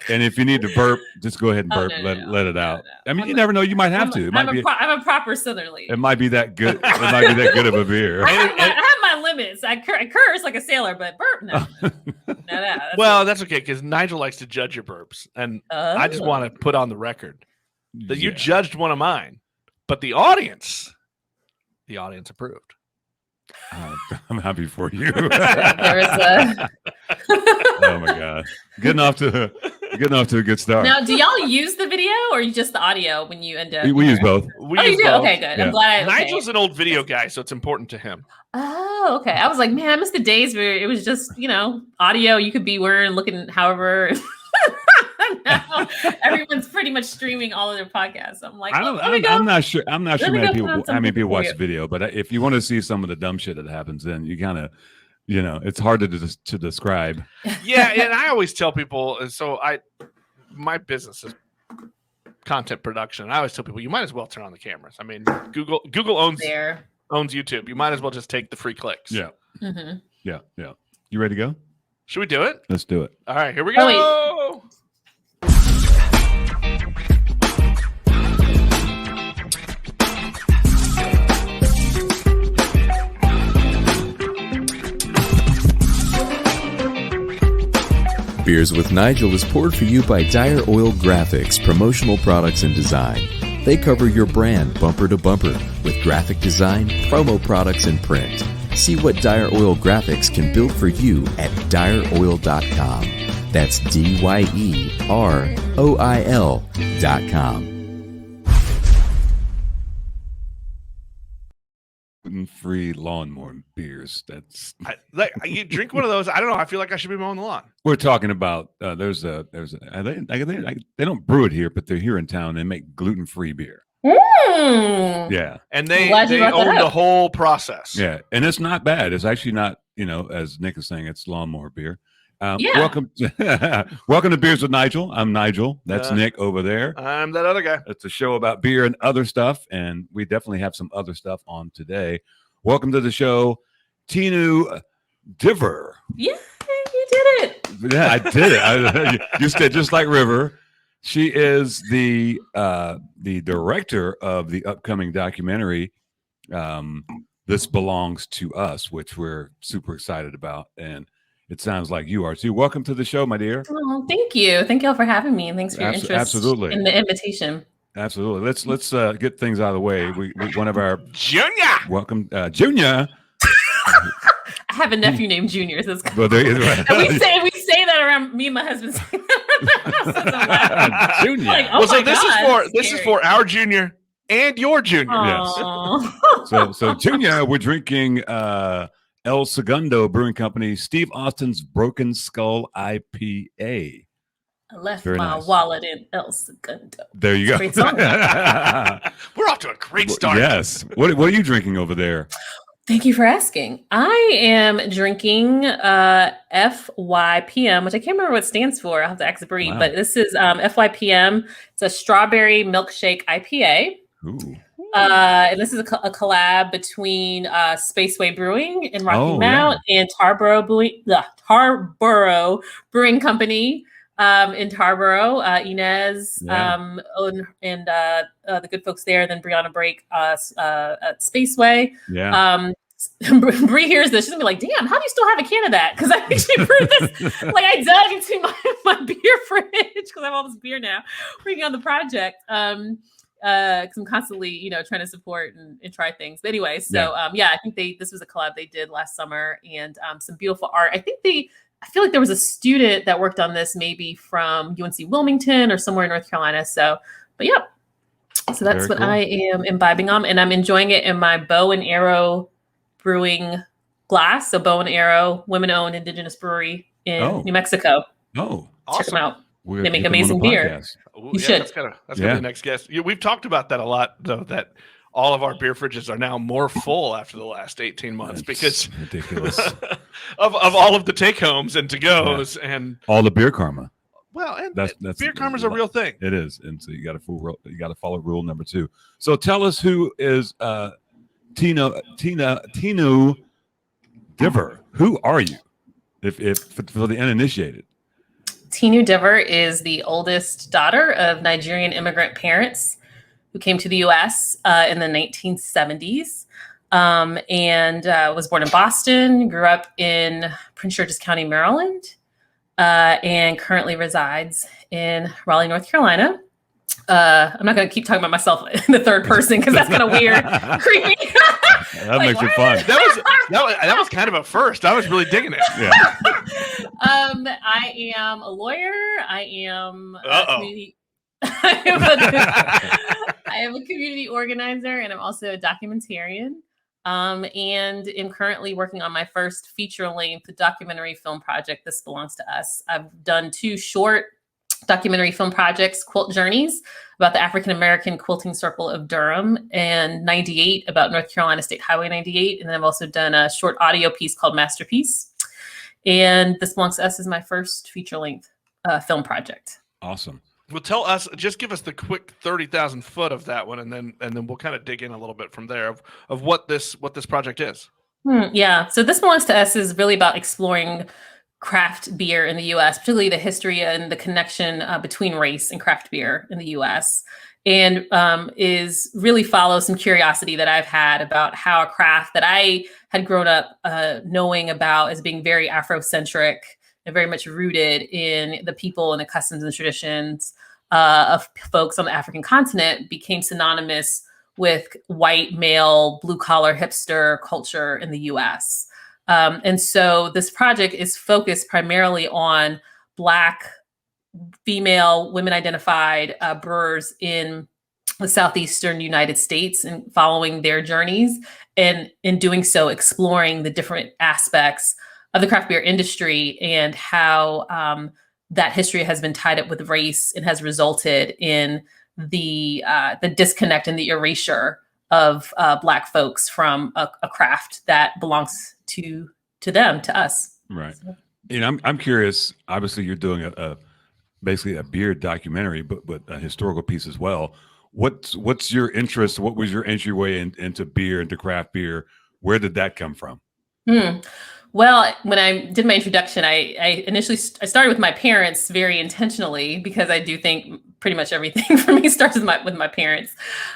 And if you need to burp, just go ahead and burp. Let it out. No. I mean, you never know. You might have to. I'm a proper Southern lady. It might be that good. It might be that good of a beer. I have my limits. I curse like a sailor, but burp, no. That's okay, because Nigel likes to judge your burps. And I just want to put on the record that you judged one of mine, but the audience approved. I'm happy for you. Oh my God. Getting off to a good start. Now, do y'all use the video or just the audio when you end up? We use both. You do? Okay, good. Yeah. I'm glad. Nigels an old video guy, so it's important to him. Oh, okay. I was like, man, I miss the days where it was just, audio. You could be wearing, looking, however. Now everyone's pretty much streaming all of their podcasts. I'm like, I'm not sure how many people watch the video, but if you want to see some of the dumb shit that happens, then you kind of, it's hard to describe. Yeah, and I always tell people, so my business is content production. I always tell people, you might as well turn on the cameras. I mean, Google owns YouTube. You might as well just take the free clicks. Yeah. Mm-hmm. Yeah. You ready to go? Should we do it? Let's do it. All right, here we go. Beers with Nigel is poured for you by Dire Oil Graphics, promotional products and design. They cover your brand bumper to bumper with graphic design, promo products, and print. See what Dire Oil Graphics can build for you at direoil.com. That's DYEROIL.com. Gluten-free lawnmower beers. That's you drink one of those. I don't know. I feel like I should be mowing the lawn. We're talking about they don't brew it here, but they're here in town. They make gluten-free beer. Yeah, and they own the whole process. Yeah, and it's not bad. It's actually not, as Nick is saying, it's lawnmower beer. Welcome to Beers with Nigel. I'm Nigel. That's Nick over there. I'm that other guy. It's a show about beer and other stuff, and we definitely have some other stuff on today. Welcome to the show, Tinu Diver. Yeah, you did it. Yeah, I did it. You said just like River. She is the director of the upcoming documentary, This Belongs to Us, which we're super excited about, and it sounds like you are too. Welcome to the show, my dear. Oh, thank you. Thank y'all for having me, and thanks for your interest in the invitation. Absolutely. Let's get things out of the way. We one of our Junior. Welcome, Junior. I have a nephew named Junior. So it's well, there is, right. And we say that around me and my husband. Junior. Like, oh so this is for our Junior and your Junior. Aww. Yes. So Junior, we're drinking El Segundo Brewing Company, Steve Austin's Broken Skull IPA. I left my wallet in El Segundo. There you go. We're off to a great start. Yes. What are you drinking over there? Thank you for asking. I am drinking FYPM, which I can't remember what it stands for. I'll have to ask Bree, but this is FYPM. It's a strawberry milkshake IPA. Ooh. And this is a collab between Spaceway Brewing in Rocky Mount and Tarboro Brewing Company in Tarboro. Inez and the good folks there. Then Brianna Brake at Spaceway. Yeah. Bree hears this, she's gonna be like, "Damn, how do you still have a can of that?" Because I actually brewed this. Like I dug into my beer fridge because I have all this beer now, working on the project. Because I'm constantly, trying to support and try things. But anyway, so I think this was a collab they did last summer, and some beautiful art. I feel like there was a student that worked on this, maybe from UNC Wilmington or somewhere in North Carolina. So that's very what cool. I am imbibing on, and I'm enjoying it in my Bow and Arrow Brewing glass. So Bow and Arrow, women-owned indigenous brewery in New Mexico. Oh, check them out. They make amazing beer. You should. That's gonna be the next guest. We've talked about that a lot, though. That all of our beer fridges are now more full after the last 18 months because ridiculous of all of the take homes and to goes and all the beer karma. Well, and that's beer karma is a real thing. It is, and so you got to follow rule number 2. So tell us who is Tinu Diver. Who are you? If for the uninitiated. Tinu is the oldest daughter of Nigerian immigrant parents who came to the U.S. In the 1970s, and was born in Boston, grew up in Prince George's County, Maryland, and currently resides in Raleigh, North Carolina. I'm not going to keep talking about myself in the third person because that's kind of weird, creepy. That makes it fun. That was kind of a first. I was really digging it. Yeah. I am a lawyer. I am a community. I am a community organizer, and I'm also a documentarian. And am currently working on my first feature-length documentary film project. This belongs to us. I've done 2 short documentary film projects, Quilt Journeys, about the African-American Quilting Circle of Durham, and 98, about North Carolina State Highway 98. And then I've also done a short audio piece called Masterpiece. And This Belongs to Us is my first feature-length film project. Awesome. Well, tell us, just give us the quick 30,000 foot of that one, and then we'll kind of dig in a little bit from there of what this project is. Yeah. So This Belongs to Us is really about exploring craft beer in the U.S., particularly the history and the connection between race and craft beer in the U.S., and is really follows some curiosity that I've had about how a craft that I had grown up knowing about as being very Afrocentric and very much rooted in the people and the customs and traditions of folks on the African continent became synonymous with white, male, blue-collar hipster culture in the U.S. And so this project is focused primarily on Black, female, women-identified brewers in the southeastern United States and following their journeys, and in doing so, exploring the different aspects of the craft beer industry and how that history has been tied up with race and has resulted in the disconnect and the erasure of Black folks from a craft that belongs to them, to us. Right. And I'm curious, obviously you're doing basically a beer documentary, but a historical piece as well. What's your interest? What was your entryway into beer, into craft beer? Where did that come from? Well, when I did my introduction, I initially started with my parents very intentionally, because I do think pretty much everything for me starts with my parents.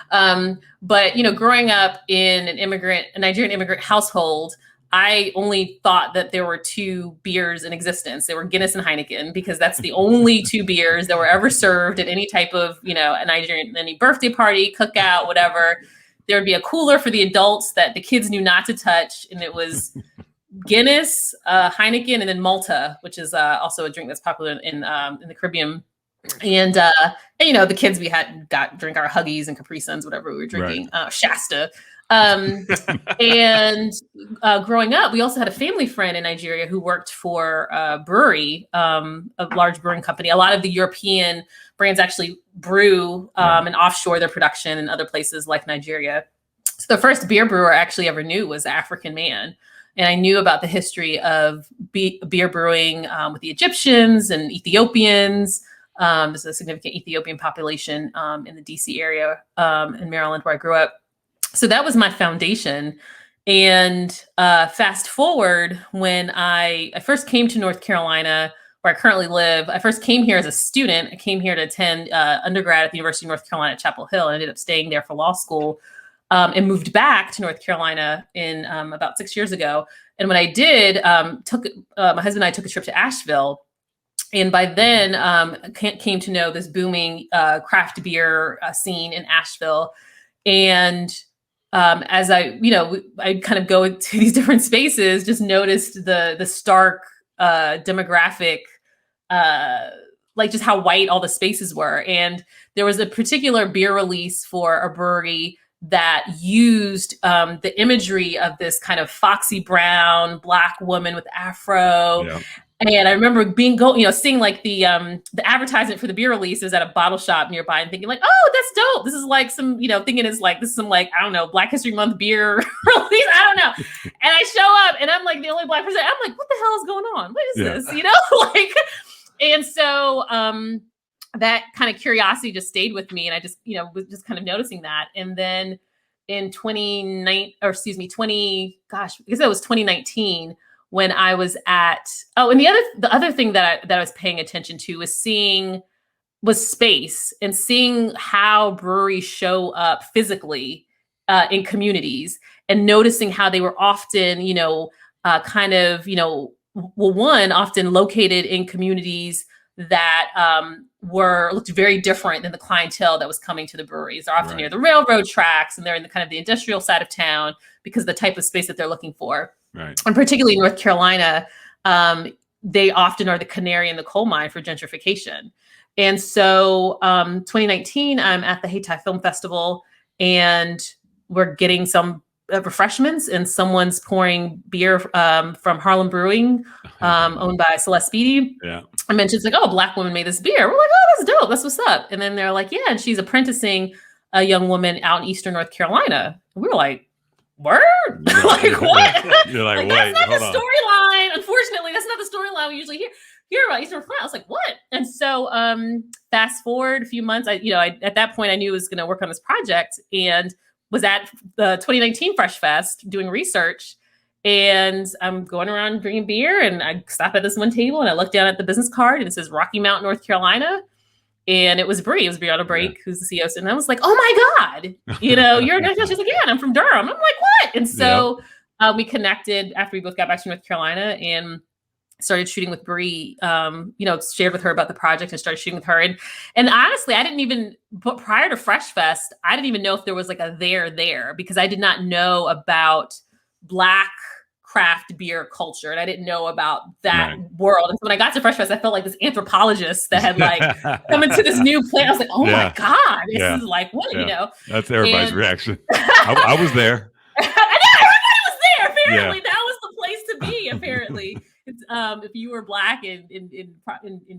But growing up in a Nigerian immigrant household, I only thought that there were 2 beers in existence. There were Guinness and Heineken, because that's the only 2 beers that were ever served at any type of, a Nigerian, any birthday party, cookout, whatever. There would be a cooler for the adults that the kids knew not to touch. And it was Guinness, Heineken, and then Malta, which is also a drink that's popular in the Caribbean. And the kids, we got drink our Huggies and Capri Suns, whatever we were drinking, right. Shasta. And growing up, we also had a family friend in Nigeria who worked for a brewery, a large brewing company. A lot of the European brands actually brew and offshore their production in other places like Nigeria. So the first beer brewer I actually ever knew was an African man. And I knew about the history of beer brewing with the Egyptians and Ethiopians. There's a significant Ethiopian population in the DC area in Maryland, where I grew up. So that was my foundation. And fast forward, when I first came to North Carolina, where I currently live, I first came here as a student. I came here to attend undergrad at the University of North Carolina at Chapel Hill, and ended up staying there for law school, and moved back to North Carolina in about 6 years ago. And when I did, my husband and I took a trip to Asheville. And by then came to know this booming craft beer scene in Asheville. And as I kind of go to these different spaces, just noticed the stark demographic, like just how white all the spaces were. And there was a particular beer release for a brewery that used the imagery of this kind of foxy brown Black woman with afro. Yeah. And I remember seeing like the advertisement for the beer releases at a bottle shop nearby, and thinking like, oh, that's dope. This is like some, thinking it's like, this is some like, I don't know, Black History Month beer release. I don't know. And I show up and I'm like the only Black person. I'm like, what the hell is going on? What is this? And so that kind of curiosity just stayed with me. And I just, was just kind of noticing that. And then in 2019, when when I was at, and the other thing that I was paying attention to was space and seeing how breweries show up physically in communities, and noticing how they were often, often located in communities that looked very different than the clientele that was coming to the breweries. They're often near the railroad tracks, and they're in the kind of the industrial side of town because of the type of space that they're looking for. Right. And particularly in North Carolina, they often are the canary in the coal mine for gentrification. And so 2019, I'm at the Hayti Film Festival, and we're getting some refreshments, and someone's pouring beer from Harlem Brewing, owned by Celeste Beatty. Yeah. I mentioned, it's like, a Black woman made this beer. We're like, oh, that's dope. That's what's up. And then they're like, yeah, and she's apprenticing a young woman out in Eastern North Carolina. And we were like, word? Like, what? You're like, wait, that's not the storyline. Unfortunately, that's not the storyline we usually hear about Eastern North Carolina. I was like, what? And so fast forward a few months, I at that point I knew I was going to work on this project, and was at the 2019 Fresh Fest doing research, and I'm going around drinking beer, and I stop at this one table, and I look down at the business card, and it says Rocky Mount, North Carolina. And it was Bree. It was Bree on a Break, who's the CEO. And I was like, oh my God, you're North Carolina. She's like, yeah, and I'm from Durham. I'm like, what? And so we connected after we both got back to North Carolina, and started shooting with Bree, shared with her about the project and started shooting with her. And honestly, but prior to Fresh Fest, I didn't even know if there was like a there, because I did not know about Black craft beer culture, and I didn't know about that world. And so when I got to Fresh Fest, I felt like this anthropologist that had like come into this new place. I was like, oh my God, this is like, what, That's everybody's reaction. I was there. I know, everybody was there, apparently. That was the place to be, apparently. If you were Black in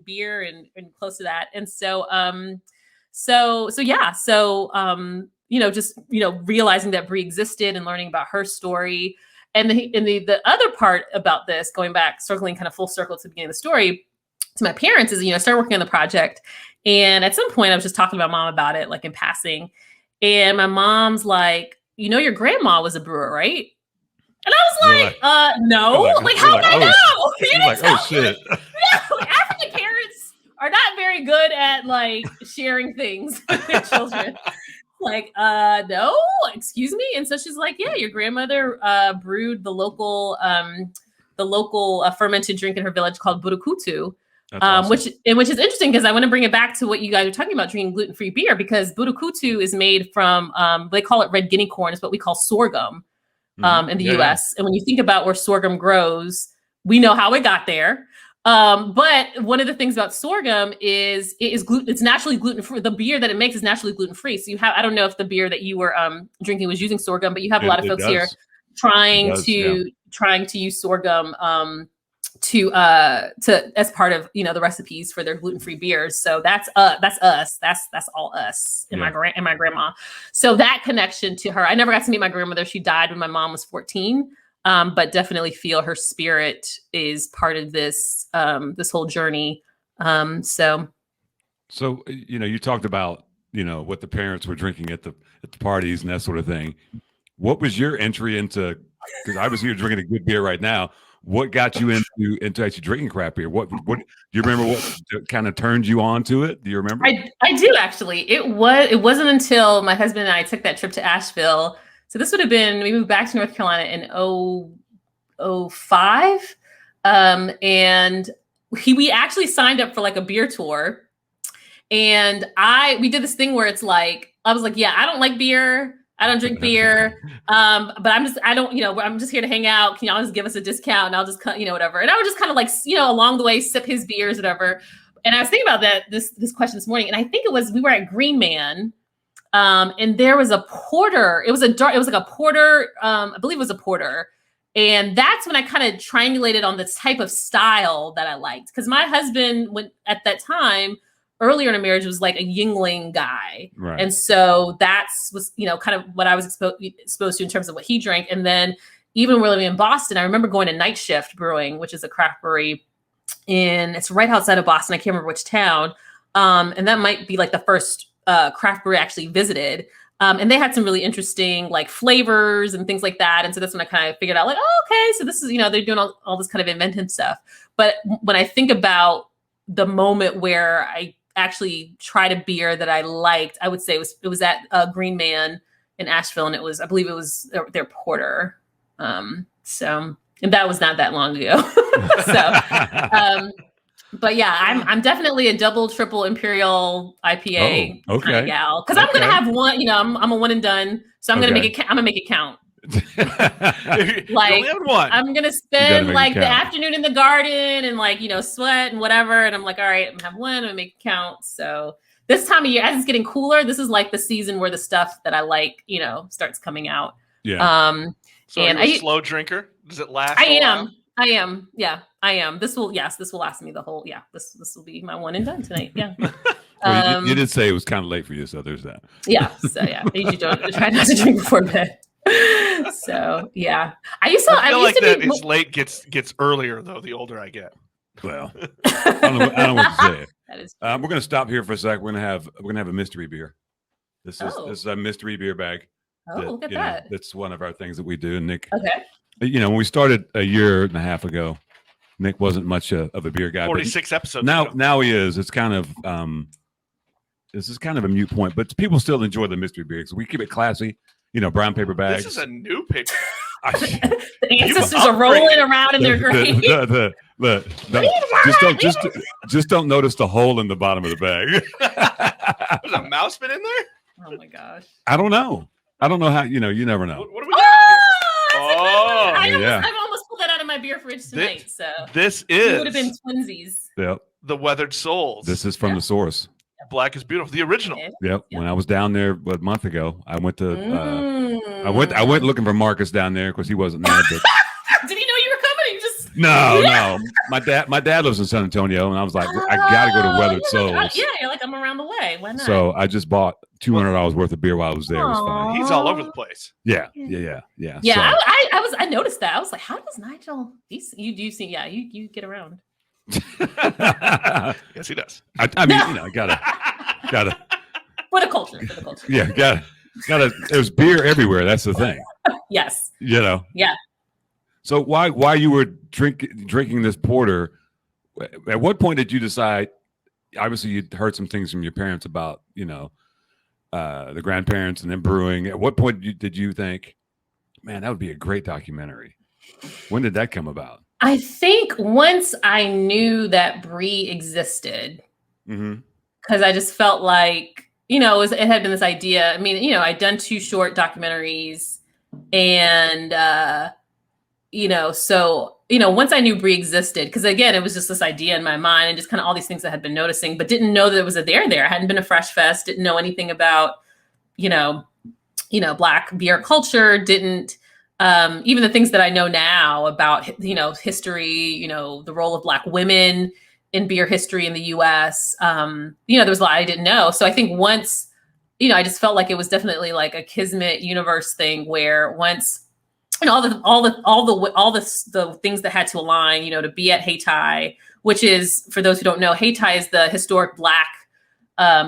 beer and close to that. And so realizing that Bree existed and learning about her story. And the other part about this, going back, circling kind of full circle to the beginning of the story, to my parents, is, I started working on the project. And at some point I was just talking to my mom about it, like in passing. And my mom's like, your grandma was a brewer, right? And I was like, no. Like, how would I know? You're like, oh, shit. African parents are not very good at, like, sharing things with their children. Like, no, excuse me. And so she's like, yeah, your grandmother brewed the local fermented drink in her village called burukutu. Awesome. which is interesting, because I want to bring it back to what you guys are talking about, drinking gluten-free beer, because burukutu is made from, they call it red guinea corn. It's what we call sorghum. In the US. And when you think about where sorghum grows, we know how it got there. But one of the things about sorghum is it's naturally gluten-free. The beer that it makes is naturally gluten-free. So you have, I don't know if the beer that you were drinking was using sorghum, but you have a lot of folks here trying to use sorghum to as part of the recipes for their gluten-free beers. So that's us. That's all us and my grandma. So that connection to her, I never got to meet my grandmother. She died when my mom was 14. But definitely feel her spirit is part of this this whole journey. So you talked about what the parents were drinking at the parties and that sort of thing. What was your entry into? Because I was here drinking a good beer right now. What got you into actually drinking craft beer? What do you remember? What kind of turned you on to it? Do you remember? I do, actually. It wasn't until my husband and I took that trip to Asheville. So this would have been, we moved back to North Carolina in 2005. And we actually signed up for like a beer tour. And we did this thing where it's like, I was like, yeah, I don't like beer. I don't drink beer. But I'm just here to hang out. Can y'all just give us a discount? And I'll just, whatever. And I would just kind of like, along the way, sip his beers, whatever. And I was thinking about this question this morning. And I think we were at Green Man. And there was a porter. It was like a porter. I believe it was a porter. And that's when I kind of triangulated on the type of style that I liked. Because my husband, at that time, earlier in a marriage, was like a Yingling guy. Right. And so was kind of what I was exposed to in terms of what he drank. And then even when we were living in Boston, I remember going to Night Shift Brewing, which is a craft brewery it's right outside of Boston. I can't remember which town. And that might be like the first craft brewery I actually visited. And they had some really interesting like flavors and things like that. And so that's when I kind of figured out like, oh, okay, so this is, they're doing all this kind of inventive stuff. But when I think about the moment where I actually tried a beer that I liked, I would say it was at Green Man in Asheville, and I believe it was their porter. And that was not that long ago. But yeah, I'm definitely a double, triple Imperial IPA kind of gal, because I'm gonna have one. I'm a one and done, so I'm gonna make it. I'm gonna make it count. Like I'm gonna spend like the afternoon in the garden and like sweat and whatever, and I'm like, all right, I'm gonna have one. I'm gonna make it count. So this time of year, as it's getting cooler, this is like the season where the stuff that I like, starts coming out. Yeah. So and are you a slow drinker? Does it last? I am. Yeah, I am. This will last me the whole. Yeah, this will be my one and done tonight. Yeah. Well, you did say it was kind of late for you, so there's that. Yeah. So yeah, I usually try not to drink before bed. So yeah, I used to that it's late gets earlier though. The older I get. Well, I don't know what to say. That is we're gonna stop here for a sec. We're gonna have a mystery beer. This is a mystery beer bag. Look at that. That's one of our things that we do. And Nick. Okay. When we started a year and a half ago, Nick wasn't much of a beer guy. 46 episodes. Now he is. It's kind of this is kind of a mute point, but people still enjoy the mystery beers. We keep it classy. Brown paper bags. This is a new paper. The ancestors are rolling around in their grave. Just don't notice the hole in the bottom of the bag. There's a mouse been in there. Oh my gosh. I don't know how. You never know. What are we doing? I almost pulled that out of my beer fridge tonight. This would have been twinsies. Yep. The Weathered Souls. This is from the source. Black is Beautiful, the original. Yep. When I was down there a month ago, I went to I went looking for Marcus down there because he wasn't there. But did he know you were coming? You just no. My dad lives in San Antonio, and I was like, I gotta go to Weathered Souls. Yeah, you're like, I'm around the way. Why not? So I just bought $200 worth of beer while I was there. It was fun. He's all over the place. Yeah. Yeah, so. I noticed that. I was like, how does Nigel? You do see? Yeah, you get around. Yes, he does. I mean, gotta. For the culture. Yeah, gotta. There's beer everywhere. That's the thing. Yes. Yeah. So why you were drinking this porter? At what point did you decide? Obviously, you'd heard some things from your parents about the grandparents and then brewing. At what point did you think, man, that would be a great documentary? When did that come about? I think once I knew that Brie existed, because I just felt like, it had been this idea. I mean, I'd done 2 short documentaries, and, so, once I knew Brie existed, because again, it was just this idea in my mind and just kind of all these things I had been noticing, but didn't know that it was there. I hadn't been to Fresh Fest, didn't know anything about, Black beer culture, didn't, even the things that I know now about, history, the role of Black women in beer history in the U.S. There was a lot I didn't know. So I think once, I just felt like it was definitely like a Kismet universe thing where once, all the things that had to align, to be at Hayti, which is, for those who don't know, Hayti is the historic Black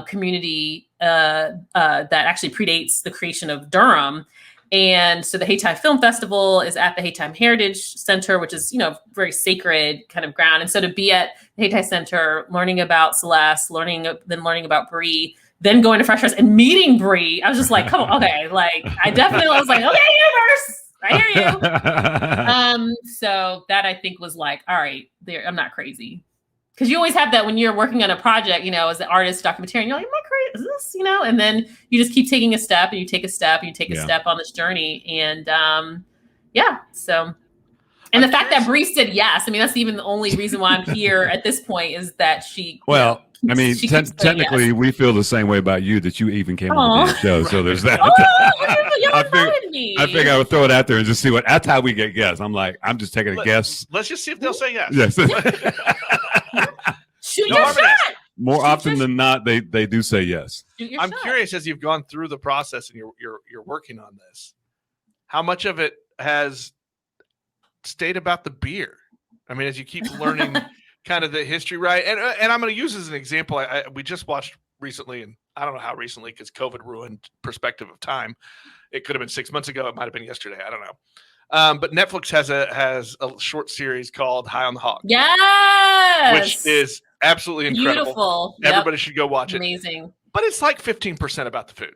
community that actually predates the creation of Durham. And so the Hayti Film Festival is at the Hayti Heritage Center, which is, very sacred kind of ground. And so to be at the Hayti Center, learning about Celeste, learning about Brie, then going to Fresh Fest and meeting Brie, I was just like, come on, okay. Like, I definitely was like, okay, universe, I hear you. So that I think was like, all right, I'm not crazy. Because you always have that when you're working on a project, as an artist, documentarian, you're like, am I crazy? Is this, and then you just keep taking a step and you take a step and you take a step on this journey. And so. And the fact that Bree said yes, I mean, that's even the only reason why I'm here at this point is that she. Well, I mean, technically, yes. We feel the same way about you that you even came on the show. So there's that. I figured I would throw it out there and just see that's how we get guests. I'm like, I'm just taking a guess. Let's just see if they'll say yes. Yes. Shoot your shot. More often than not, they do say yes. I'm curious, as you've gone through the process and you're working on this, how much of it has stayed about the beer? I mean, as you keep learning kind of the history, right? And I'm going to use as an example. We just watched recently, and I don't know how recently, because COVID ruined perspective of time. It could have been 6 months ago. It might have been yesterday. I don't know. But Netflix has a short series called High on the Hog. Yes. Which is absolutely incredible. Beautiful. Everybody should go watch it. Amazing. But it's like 15% about the food,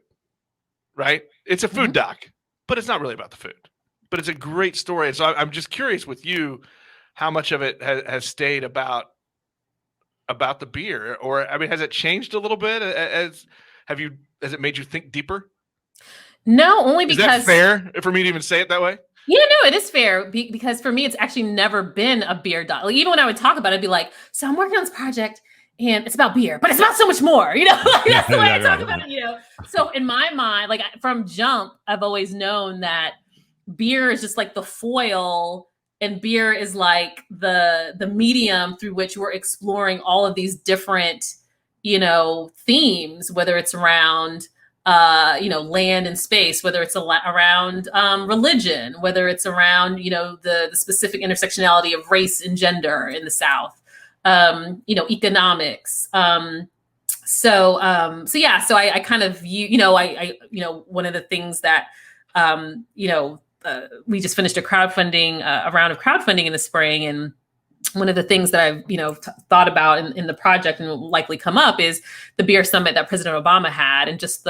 right? It's a food doc, but it's not really about the food. But it's a great story. And so I'm just curious with you, how much of it has stayed about the beer, or I mean, has it changed a little bit? Has it made you think deeper? No, only because. Is that fair for me to even say it that way? Yeah, no, it is fair because for me, it's actually never been a beer doc. Like, even when I would talk about it, I'd be like, so I'm working on this project and it's about beer, but it's about so much more, you know, like, that's the way I talk about it, you know? So in my mind, like from jump, I've always known that beer is just like the foil, and beer is like the medium through which we're exploring all of these different, you know, themes, whether it's around, you know, land and space, whether it's around religion, whether it's around, you know, the specific intersectionality of race and gender in the South, you know, economics. So I kind of view, you know, one of the things that, you know, we just finished a round of crowdfunding in the spring. And one of the things that I've, you know, thought about in the project and will likely come up is the beer summit that President Obama had, and just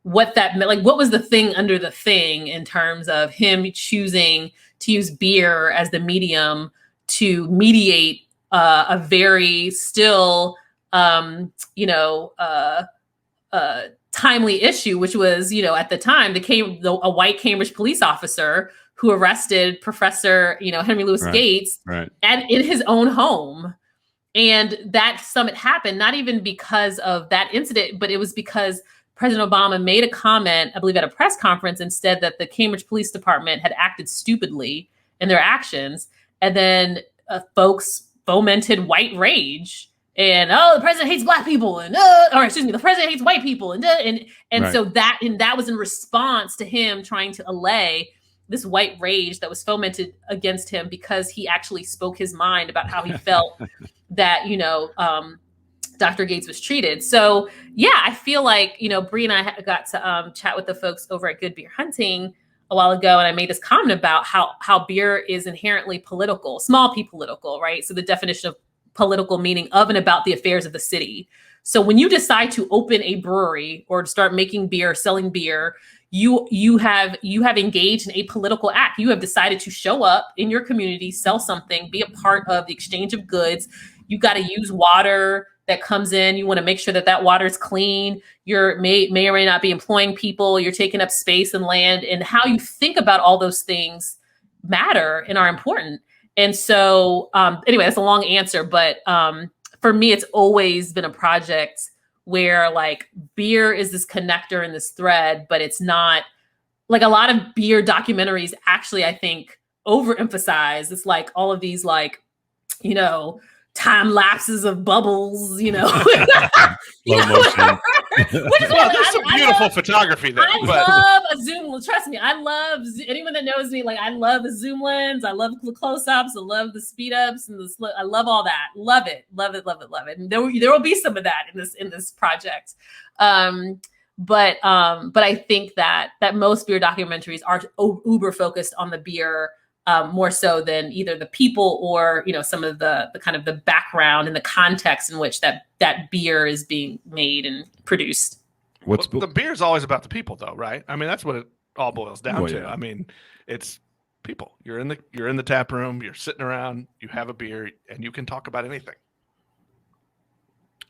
what that meant, like what was the thing under the thing in terms of him choosing to use beer as the medium to mediate a very still, you know, timely issue, which was, you know, at the time, a white Cambridge police officer who arrested Professor, you know, Henry Louis Gates in his own home. And that summit happened not even because of that incident, but it was because President Obama made a comment, I believe at a press conference, and said that the Cambridge Police Department had acted stupidly in their actions. And then folks fomented white rage. And the president hates black people, and the president hates white people, and so that was in response to him trying to allay this white rage that was fomented against him because he actually spoke his mind about how he felt that, you know, Dr. Gates was treated. So yeah, I feel like, you know, Bree and I got to chat with the folks over at Good Beer Hunting a while ago, and I made this comment about how beer is inherently political, small p political, right? So the definition of political meaning of and about the affairs of the city. So when you decide to open a brewery or to start making beer, selling beer, you have engaged in a political act. You have decided to show up in your community, sell something, be a part of the exchange of goods. You got to use water that comes in. You want to make sure that water is clean. You're may or may not be employing people. You're taking up space and land, and how you think about all those things matter and are important. And so, anyway, that's a long answer, but for me, it's always been a project where like beer is this connector and this thread, but it's not like a lot of beer documentaries actually, I think, overemphasize. It's like all of these like, you know, time lapses of bubbles, you know. There's some beautiful photography there. I love a zoom. Trust me, I love anyone that knows me. Like, I love the zoom lens. I love the close-ups. I love the speed ups and I love all that. Love it. And there will be some of that in this project. But I think that most beer documentaries are uber focused on the beer. More so than either the people or, you know, some of the kind of the background and the context in which that beer is being made and produced. The beer is always about the people, though, right? I mean, that's what it all boils down to. Yeah. I mean, it's people. You're in the tap room. You're sitting around. You have a beer, and you can talk about anything.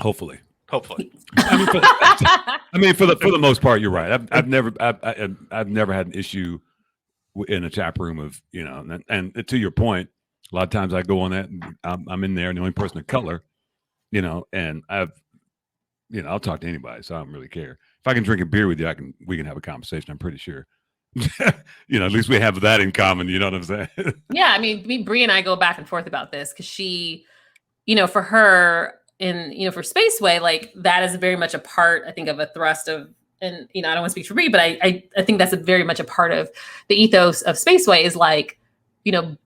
Hopefully. I mean, for the most part, you're right. I've never had an issue in a tap room of, you know, and to your point, a lot of times I go on that and I'm in there and the only person of color, you know, and I'll talk to anybody, so I don't really care. If I can drink a beer with you, we can have a conversation. I'm pretty sure. You know, at least we have that in common. You know what I'm saying? Yeah, I mean, Bree and I go back and forth about this because she, you know, for her for Spaceway, like that is very much a part, I think, of a thrust of. And, you know, I don't want to speak for Bree, but I think that's very much a part of the ethos of Spaceway is like, you know,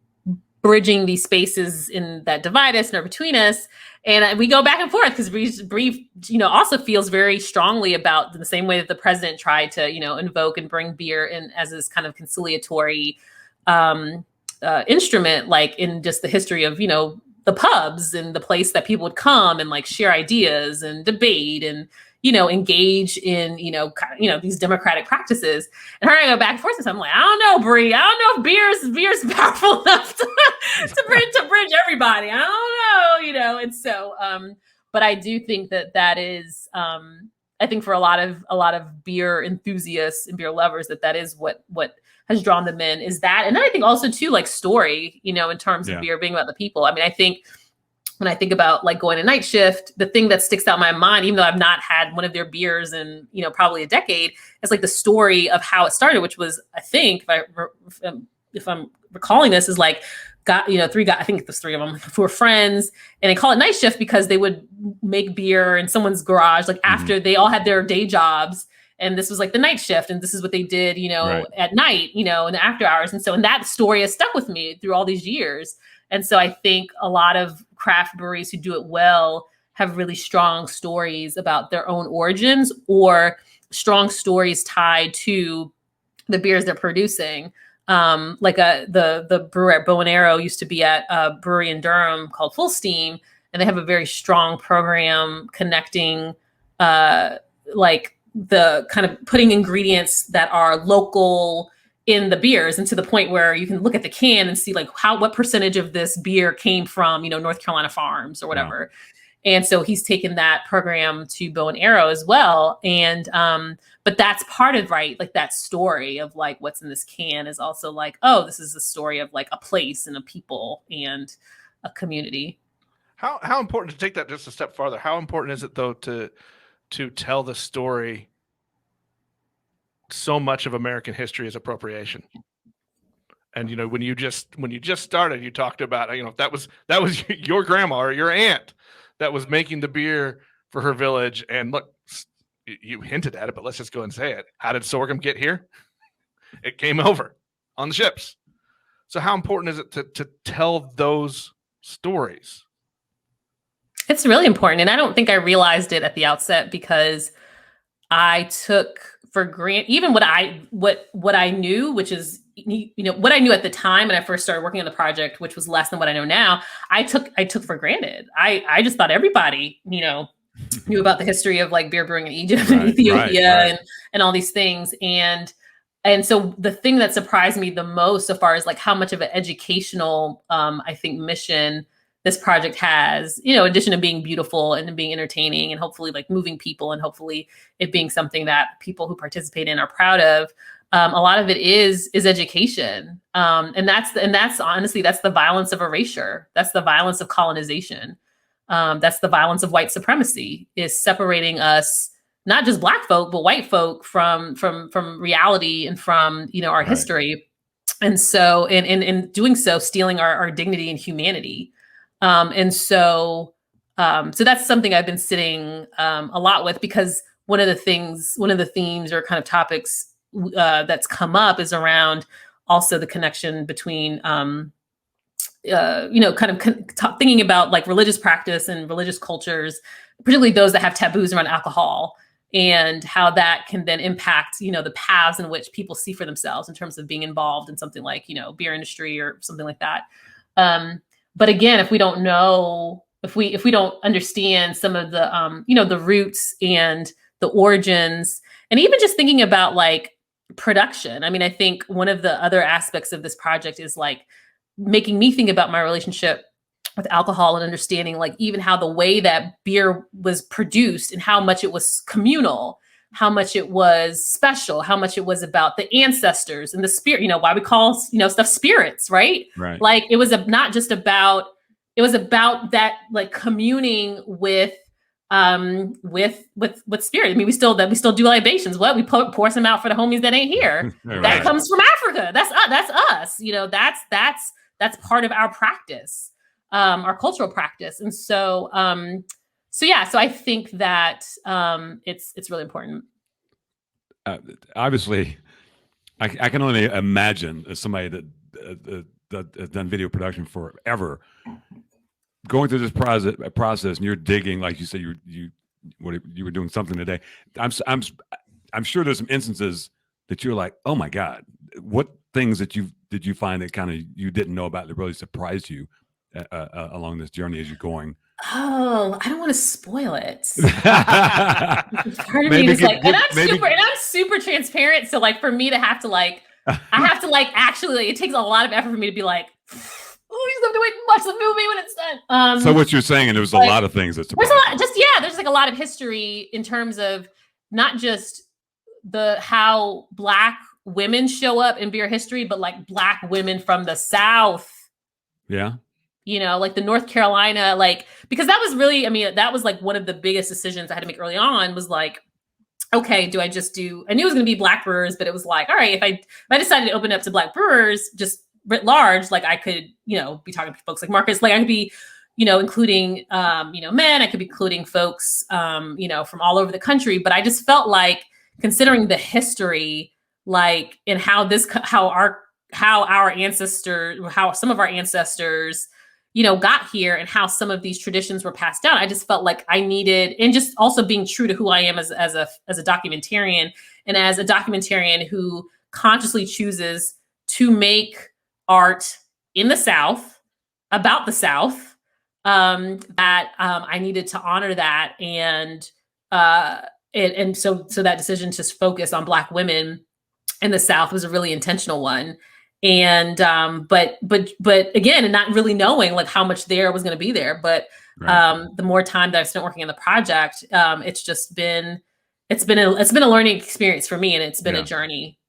bridging these spaces in that divide us and are between us. And we go back and forth because Bree, also feels very strongly about the same way that the president tried to, invoke and bring beer in as this kind of conciliatory instrument, like in just the history of, the pubs and the place that people would come and like share ideas and debate and, engage in, these democratic practices. And her and I go back and forth. And I'm like, I don't know, Bree. I don't know if beer's powerful enough to bridge everybody. I don't know, And so, but I do think that is, I think for a lot of beer enthusiasts and beer lovers, that is what has drawn them in, is that. And then I think also too, like story, in terms of beer being about the people. I mean, I think when I think about like going to Night Shift, the thing that sticks out in my mind, even though I've not had one of their beers in, probably a decade, is like the story of how it started, which was, I think, if I'm recalling this, is like, three guys, I think there's three of them who were friends, and they call it Night Shift because they would make beer in someone's garage, like after they all had their day jobs. And this was like the night shift. And this is what they did, at night, in the after hours. And so, and that story has stuck with me through all these years. And so I think a lot of craft breweries who do it well have really strong stories about their own origins, or strong stories tied to the beers they're producing. Like the brewer at Bow and Arrow used to be at a brewery in Durham called Full Steam. And they have a very strong program connecting, like the kind of putting ingredients that are local in the beers, and to the point where you can look at the can and see like what percentage of this beer came from, North Carolina farms or whatever. Yeah. And so he's taken that program to Bow and Arrow as well. And, but that's part of, right, like that story of like what's in this can is also like, oh, this is the story of like a place and a people and a community. How important, to take that just a step farther, how important is it though to tell the story? So much of American history is appropriation. And, when you just started, you talked about, that was your grandma or your aunt that was making the beer for her village. And look, you hinted at it, but let's just go and say it. How did sorghum get here? It came over on the ships. So how important is it to tell those stories? It's really important. And I don't think I realized it at the outset, because I took for granted even what I knew, which is, what I knew at the time when I first started working on the project, which was less than what I know now. I took for granted. I just thought everybody, knew about the history of like beer brewing in Egypt and Ethiopia and all these things. And so the thing that surprised me the most so far is like how much of an educational, I think, mission this project has, in addition to being beautiful and being entertaining and hopefully like moving people, and hopefully it being something that people who participate in are proud of. A lot of it is education. And that's honestly, that's the violence of erasure. That's the violence of colonization. That's the violence of white supremacy, is separating us, not just Black folk, but white folk from reality and from, our history. And so, in doing so, stealing our dignity and humanity. So that's something I've been sitting a lot with, because one of the themes or kind of topics that's come up is around also the connection between, thinking about like religious practice and religious cultures, particularly those that have taboos around alcohol, and how that can then impact, the paths in which people see for themselves in terms of being involved in something like, beer industry or something like that. But again, if we don't know, if we don't understand some of the, the roots and the origins, and even just thinking about like production. I mean, I think one of the other aspects of this project is like making me think about my relationship with alcohol, and understanding like even how the way that beer was produced and how much it was communal, how much it was special, how much it was about the ancestors and the spirit, why we call, stuff spirits, right? Right. Like it was not just about, it was about that like communing with spirit. I mean, we still do libations. What we pour some out for the homies that ain't here. Right. That comes from Africa. That's us. That's part of our practice, our cultural practice. And so, so I think that it's really important. Obviously, I can only imagine as somebody that has done video production forever, going through this process, and you're digging, like you said, you were doing something today. I'm sure there's some instances that you're like, oh my God, what things did you find that kind of you didn't know about that really surprised you along this journey as you're going? Oh, I don't want to spoil it. Part of me is like, and I'm super transparent. So like for me to have to like, I have to like actually, it takes a lot of effort for me to be like, oh, you just have to wait and watch the movie when it's done. So what you're saying, and there was a lot of things that surprised there's like a lot of history in terms of not just how Black women show up in beer history, but like Black women from the South. Yeah. You know, like the North Carolina, like, because that was really, I mean, that was like one of the biggest decisions I had to make early on was like, okay, I knew it was going to be Black brewers, but it was like, all right, if I decided to open up to Black brewers, just writ large, like I could, be talking to folks like Marcus, like I could be, including, men, I could be including folks, from all over the country. But I just felt like considering the history, like, and how some of our ancestors, got here and how some of these traditions were passed down. I just felt like I needed, and just also being true to who I am as a documentarian, and as a documentarian who consciously chooses to make art in the South, about the South, that I needed to honor that. And so that decision to focus on Black women in the South was a really intentional one. And but again, and not really knowing like how much there was going to be there, but the more time that I've spent working on the project, it's been a learning experience for me, and it's been a journey.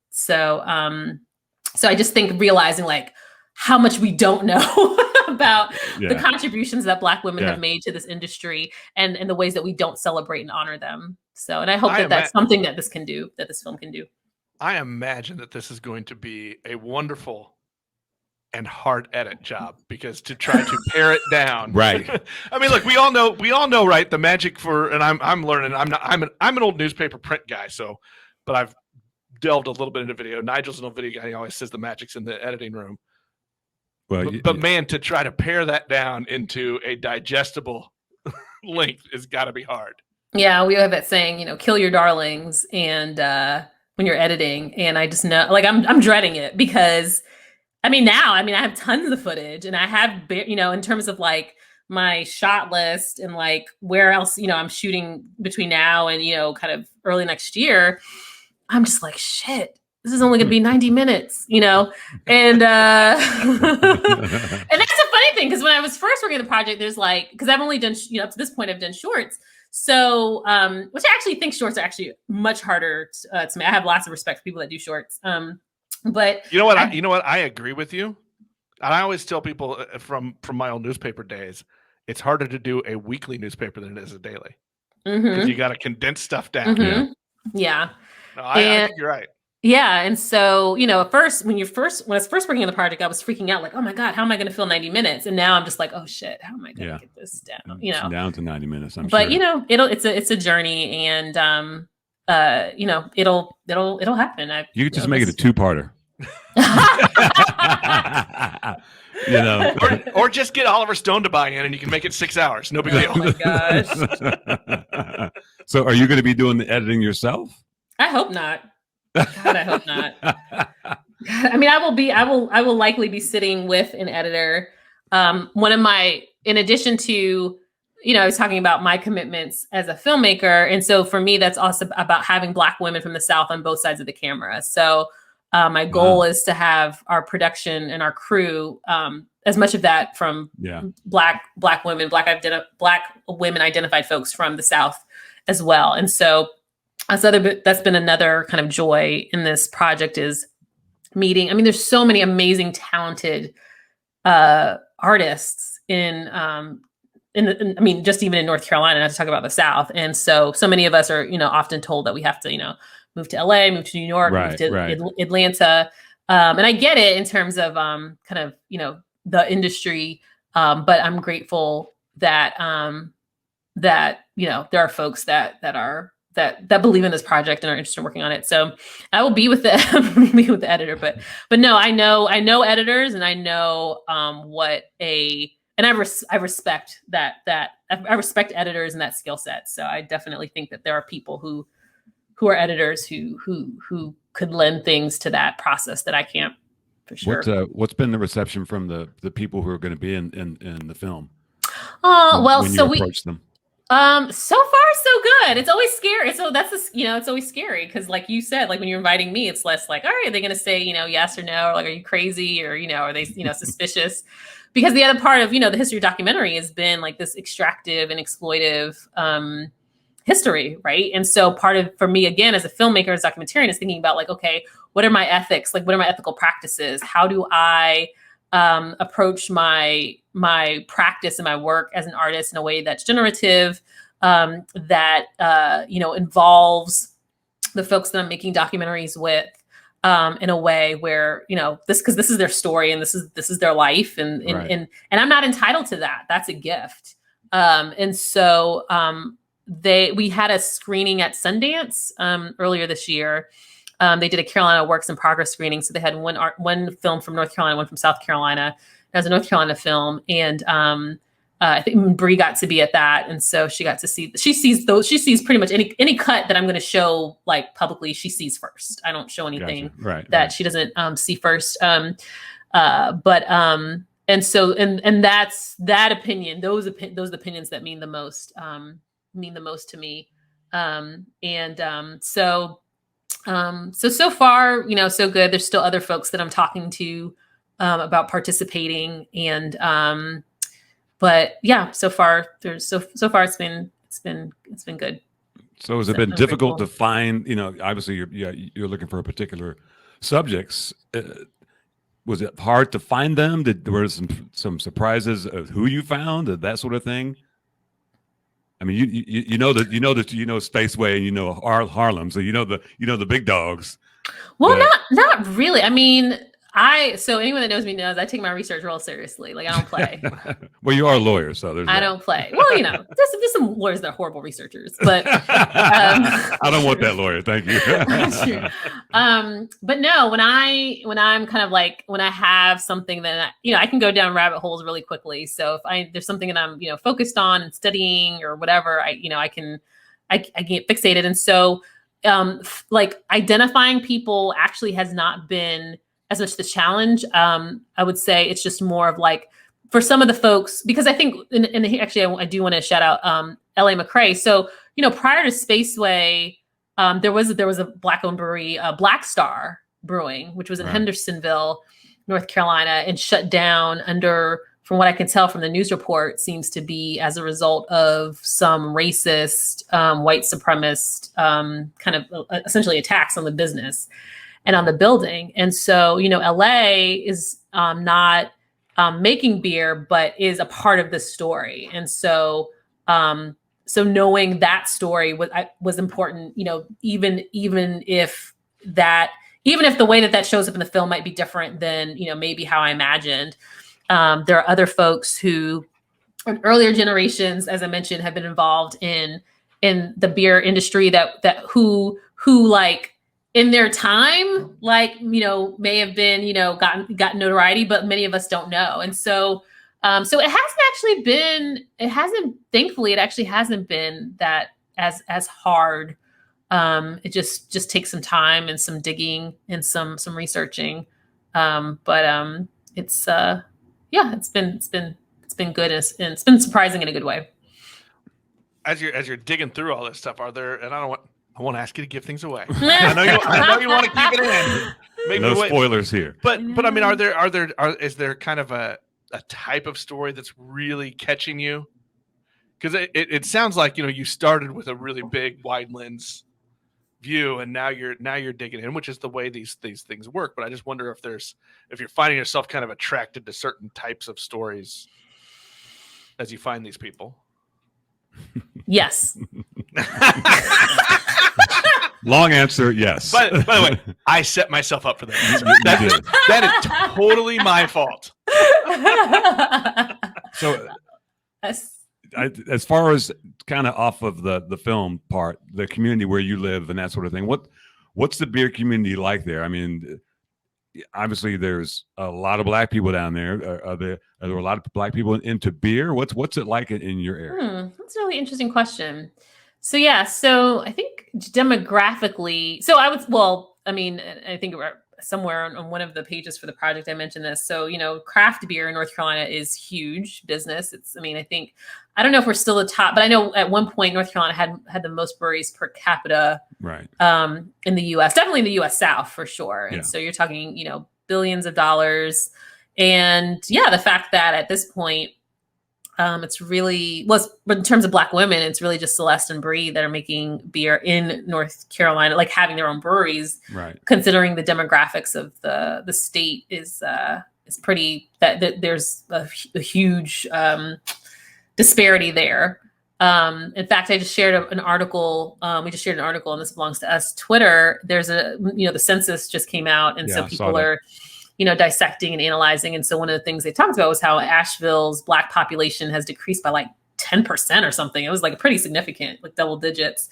So I just think realizing like how much we don't know about the contributions that Black women have made to this industry, and the ways that we don't celebrate and honor them. So, and I hope that's something that this film can do. I imagine that this is going to be a wonderful and hard edit job, because to try to pare it down, right? I mean, look, we all know, right? The magic and I'm learning. I'm an old newspaper print guy, but I've delved a little bit into video. Nigel's an old video guy. He always says the magic's in the editing room. Well, but man, to try to pare that down into a digestible length has got to be hard. Yeah, we have that saying, kill your darlings, and when you're editing, and I just know, like, I'm dreading it, because I have tons of footage, and I have, in terms of like my shot list and like where else, I'm shooting between now and, kind of early next year. I'm just like, shit, this is only going to be 90 minutes, and, and that's a funny thing. Cause when I was first working on the project, there's like, cause I've only done, up to this point, I've done shorts. So, which I actually think shorts are actually much harder to me. I have lots of respect for people that do shorts. But you know what? I agree with you. And I always tell people from my old newspaper days, it's harder to do a weekly newspaper than it is a daily, because you got to condense stuff down. Mm-hmm. Yeah. No, I think you're right. Yeah. And so, at first, when I was first working on the project, I was freaking out, like, oh my God, how am I going to fill 90 minutes? And now I'm just like, oh shit, how am I going to get this down? Down to 90 minutes. But it's a journey, and it'll happen. You could just make it a two-parter. or just get Oliver Stone to buy in, and you can make it 6 hours. No big deal. Oh my gosh. So are you going to be doing the editing yourself? I hope not. God, I hope not. I mean, I will likely be sitting with an editor. In addition to, I was talking about my commitments as a filmmaker. And so for me, that's also about having Black women from the South on both sides of the camera. So my goal is to have our production and our crew, as much of that from Black women, Black women identified folks from the South as well. And so that's been another kind of joy in this project, is meeting. I mean, there's so many amazing, talented artists just even in North Carolina, not to talk about the South. And so many of us are, often told that we have to, move to LA, move to New York, move to Atlanta. And I get it in terms of kind of, the industry. But I'm grateful that there are folks that are that believe in this project and are interested in working on it. So I will be with the editor, but no, I know editors, and I know and I respect that I respect editors and that skill set. So I definitely think that there are people who are editors who could lend things to that process that I can't, for sure. What's been the reception from the people who are going to be in the film? When you approach them. So far so good. It's always scary. So it's always scary because, like you said, like when you're inviting me, it's less like, all right, are they going to say, yes or no? Or like, are you crazy? Or, are they, suspicious? Because the other part of, the history of documentary has been like this extractive and exploitive history, right? And so for me, again, as a filmmaker, as a documentarian, is thinking about like, okay, what are my ethics? Like, what are my ethical practices? How do I approach my practice and my work as an artist in a way that's generative, that involves the folks that I'm making documentaries with, in a way where because this is their story and this is their life, and right. and I'm not entitled to that. That's a gift. And so we had a screening at Sundance earlier this year. They did a Carolina Works in Progress screening. So they had one film from North Carolina, one from South Carolina. It was a North Carolina film. And I think Bree got to be at that. And so she got to see, she sees pretty much any cut that I'm going to show like publicly, she sees first. I don't show anything that she doesn't see first. And that's that opinion, those opinions that mean the most to me. So far, so good. There's still other folks that I'm talking to about participating, and but yeah, so far so far it's been good. So has it been difficult to find? Obviously you're looking for a particular subjects. Was it hard to find them? Were some surprises of who you found, that sort of thing? I mean, you know Spaceway and Harlem, so you know the big dogs. Well, not really. I mean, so anyone that knows me knows I take my research real seriously. Like I don't play. Well, you are a lawyer, so there's. I don't play. Well, there's some lawyers that are horrible researchers, but I don't want that lawyer. Thank you. True. But no, when I'm kind of like when I have something that I can go down rabbit holes really quickly. So if there's something that I'm focused on and studying or whatever, I get fixated, and so like identifying people actually has not been as much the challenge. I would say it's just more of like for some of the folks, because I think, actually I do want to shout out L.A. McCrae. So, prior to Spaceway, there was a Black-owned brewery, Black Star Brewing, which was in Hendersonville, North Carolina, and shut down under, from what I can tell from the news report, seems to be as a result of some racist, white supremacist kind of essentially attacks on the business and on the building. And so, LA is not making beer, but is a part of the story. And so, so knowing that story was important, even if the way that shows up in the film might be different than, maybe how I imagined. There are other folks who, in earlier generations, as I mentioned, have been involved in the beer industry who like, in their time, like, may have been, gotten notoriety, but many of us don't know. And so, so it actually hasn't been that as hard. It just takes some time and some digging and some researching. But it's been good, and it's been surprising in a good way. As you're digging through all this stuff, are there, and I won't ask you to give things away. I know you want to keep it in. Maybe no spoilers here. But I mean, is there kind of a type of story that's really catching you? Because it sounds like you started with a really big wide lens view, and now you're digging in, which is the way these things work. But I just wonder if you're finding yourself kind of attracted to certain types of stories as you find these people. Yes. Long answer, yes. By the way, I set myself up for that. That is totally my fault. So as far as kind of off of the film part, the community where you live and that sort of thing, what's the beer community like there? I mean, obviously there's a lot of Black people down there. Are there a lot of Black people into beer? What's it like in your area? That's a really interesting question. So yeah, so I think demographically, I think we're somewhere on one of the pages for the project I mentioned this. So, craft beer in North Carolina is huge business. I don't know if we're still the top, but I know at one point North Carolina had the most breweries per capita, right? In the U.S., definitely in the U.S. South for sure. And so you're talking, billions of dollars. And yeah, the fact that at this point, it's really but in terms of Black women, it's really just Celeste and Bree that are making beer in North Carolina, like having their own breweries. Right. Considering the demographics of the state is pretty that there's a huge disparity there. In fact, I just shared an article. We just shared an article, and this belongs to us. Twitter. There's the census just came out, and so people are dissecting and analyzing. And so one of the things they talked about was how Asheville's Black population has decreased by like 10% or something. It was like pretty significant, like double digits.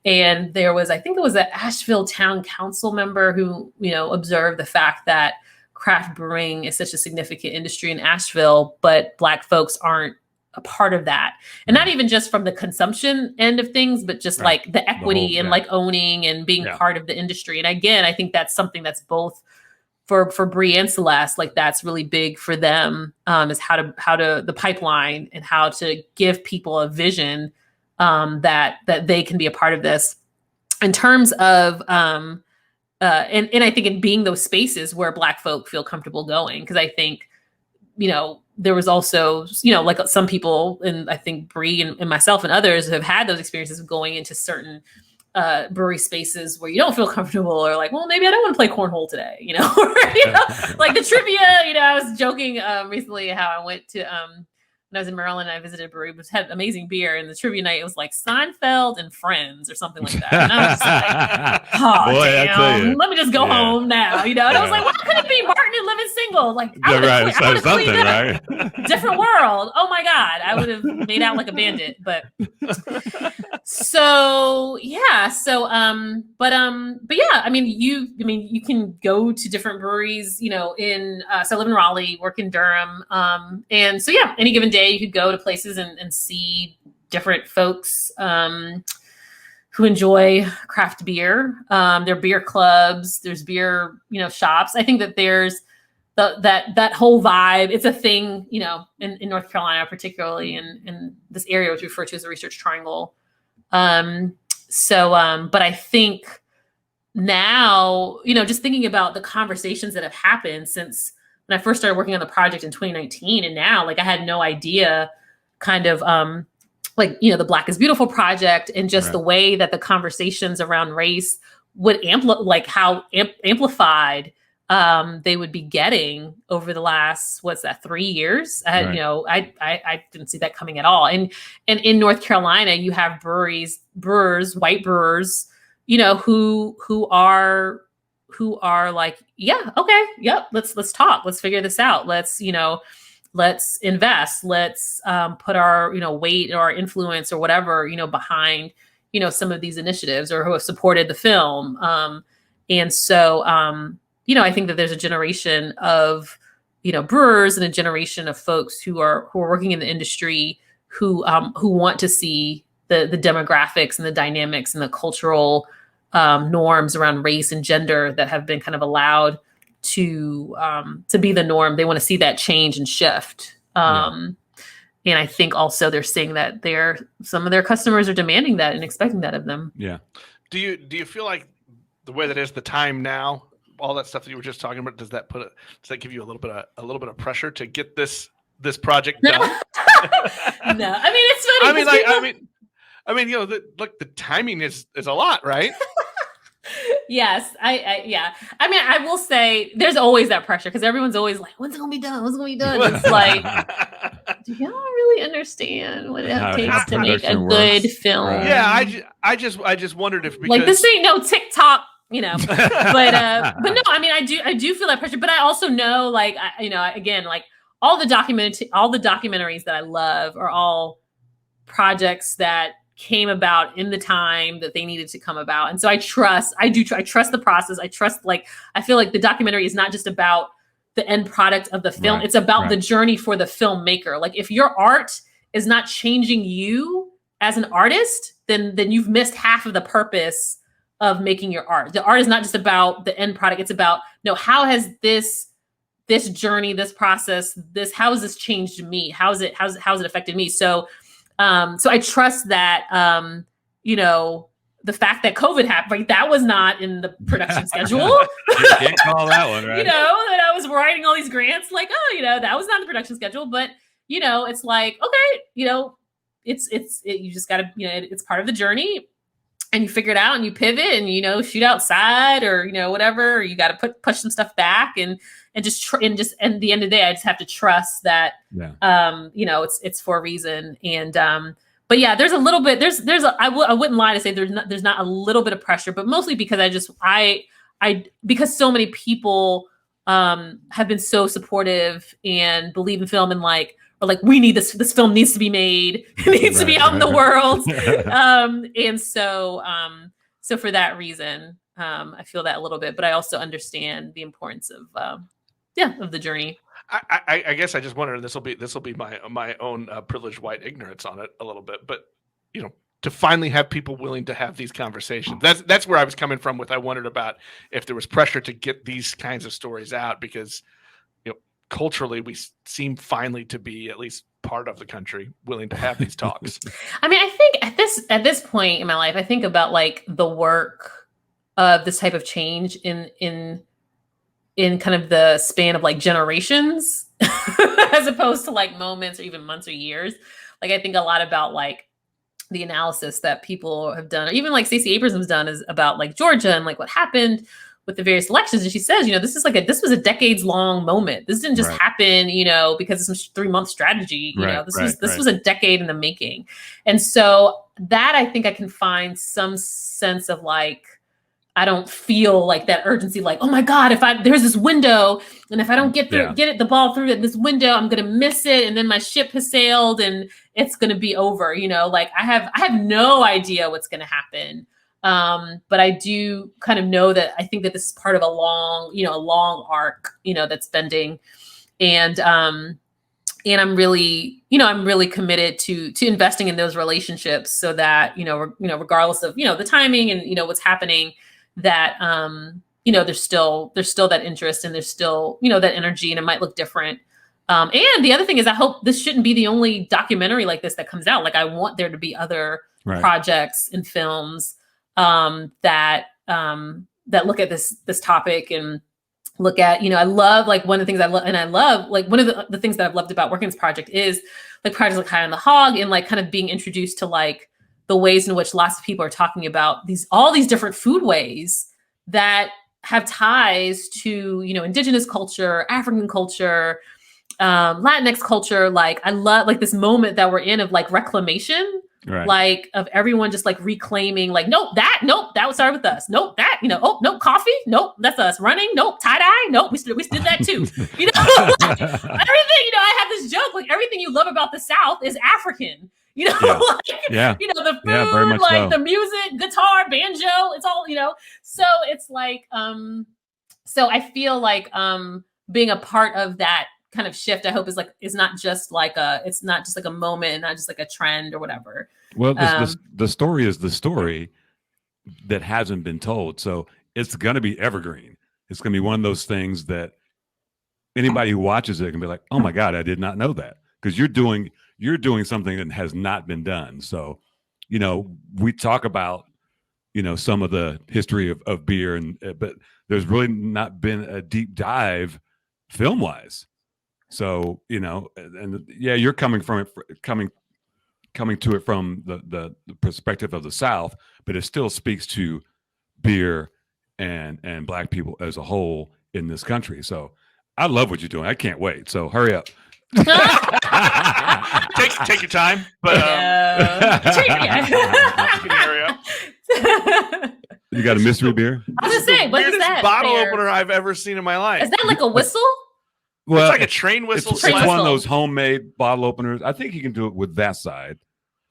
And I think it was an Asheville town council member who, observed the fact that craft brewing is such a significant industry in Asheville, but Black folks aren't a part of that. And not even just from the consumption end of things, but just like the equity and like owning and being part of the industry. And again, I think that's something that's both for Bree and Celeste, like that's really big for them, is how to the pipeline and how to give people a vision that they can be a part of this in terms of and I think in being those spaces where Black folk feel comfortable going. Because I think, there was also, like some people, and I think Bree and myself and others have had those experiences of going into certain brewery spaces where you don't feel comfortable, or like, well, maybe I don't want to play cornhole today, or, like the trivia, I was joking recently how I went to, when I was in Maryland, I visited a brewery which had amazing beer, and the trivia night, it was like Seinfeld and Friends or something like that. And I was just like, oh, boy, damn, let me just go home now, And I was like, why couldn't it be Martin and Living Single? Like, I would have cleaned it up. Different world. Oh my God. I would have made out like a bandit. But so yeah. But yeah, you can go to different breweries, so I live in Raleigh, work in Durham. And so yeah, any given day you could go to places and see different folks who enjoy craft beer. There are beer clubs, there's beer, shops. I think that there's that whole vibe. It's a thing, in North Carolina, particularly in this area, which we refer to as the Research Triangle. But I think now, just thinking about the conversations that have happened since when I first started working on the project in 2019, and now, like, I had no idea kind of, the Black is Beautiful project, and just the way that the conversations around race would amplified they would be getting over the last, 3 years. I didn't see that coming at all. And in North Carolina, you have brewers, white brewers, who are like, yeah, okay, yep, let's talk, let's figure this out, let's invest, let's put our weight or our influence or whatever behind some of these initiatives, or who have supported the film. And so I think that there's a generation of brewers and a generation of folks who are working in the industry who want to see the demographics and the dynamics and the cultural norms around race and gender that have been kind of allowed to be the norm. They want to see that change and shift. And I think also they're seeing that some of their customers are demanding that and expecting that of them. Yeah. Do you feel like the way that is the time now, all that stuff that you were just talking about, does that give you a little bit of pressure to get this project done? No, it's funny. The timing is a lot, right? Yes, I will say there's always that pressure, because everyone's always like, when's it gonna be done? It's like, do y'all really understand what it takes to make a good film? Right. Yeah, I just wondered if, because, like, this ain't no TikTok, but no, I do feel that pressure, but I also know, like, again, like all the documentaries that I love are all projects that came about in the time that they needed to come about. And so I trust the process. I feel like the documentary is not just about the end product of the film. It's about the journey for the filmmaker. Like if your art is not changing you as an artist, then you've missed half of the purpose of making your art. The art is not just about the end product. It's about, how has this journey, this process, how has this changed me? How's it affected me? So I trust that, the fact that COVID happened, that was not in the production schedule. You can't call that one, right? That I was writing all these grants, that was not in the production schedule. But, it's like, okay, you just got to, it's part of the journey. And you figure it out and you pivot and, shoot outside or, whatever, or you got to push some stuff back and at the end of the day, I just have to trust that, it's for a reason. And, but yeah, there's a little bit, I wouldn't lie to say there's not a little bit of pressure, but mostly because because so many people, have been so supportive and believe in film and we need this film needs to be made. It needs to be out in the world. And so for that reason, I feel that a little bit, but I also understand the importance of the journey. I guess I just wonder, this will be my own privileged white ignorance on it a little bit, but to finally have people willing to have these conversations. That's where I was coming from with, I wondered about if there was pressure to get these kinds of stories out because culturally, we seem finally to be, at least part of the country, willing to have these talks. I mean, I think at this point in my life, I think about the work of this type of change in kind of the span of generations, as opposed to moments or even months or years. I think a lot about the analysis that people have done, or even Stacey Abrams has done, is about Georgia and what happened with the various elections. And she says, this is this was a decades long moment. This didn't just happen, because of some 3-month strategy. This was a decade in the making. And so that I think I can find some sense of I don't feel that urgency, oh my God, there's this window and if I don't get the ball through this window, I'm going to miss it. And then my ship has sailed and it's going to be over. I have no idea what's going to happen. But I do kind of know that I think that this is part of a long arc, that's bending. And I'm really committed to investing in those relationships so that, regardless of, the timing and, what's happening, that, there's still that interest and there's still, that energy, and it might look different. And the other thing is, I hope this shouldn't be the only documentary like this that comes out. I want there to be other projects and films that look at this topic and look at, I love one of the things I love one of the things that I've loved about working this project is projects like High on the Hog and kind of being introduced to the ways in which lots of people are talking about all these different foodways that have ties to, indigenous culture, African culture, Latinx culture. I love this moment that we're in of reclamation. Right. Of everyone just reclaiming, nope, that would start with us. Nope, that, nope, coffee. Nope, that's us. Running. Nope, tie-dye. Nope, we did that too. Everything, I have this joke, everything you love about the South is African. The food, very much so. The music, guitar, banjo, it's all, so it's so I feel being a part of that kind of shift, I hope is not just it's not just a moment and not just a trend or whatever. Well, the story is the story that hasn't been told. So it's going to be evergreen. It's going to be one of those things that anybody who watches it can be like, oh my God, I did not know that. Because you're doing something that has not been done. So, we talk about, some of the history of beer but there's really not been a deep dive film wise. So, you're coming to it from the perspective of the South, but it still speaks to beer and Black people as a whole in this country. So I love what you're doing. I can't wait. So hurry up. Take your time, but you got a mystery beer? I was just saying, what is that? Bottle opener I've ever seen in my life. Is that a whistle? Well, it's a train whistle. It's one of those homemade bottle openers. I think you can do it with that side.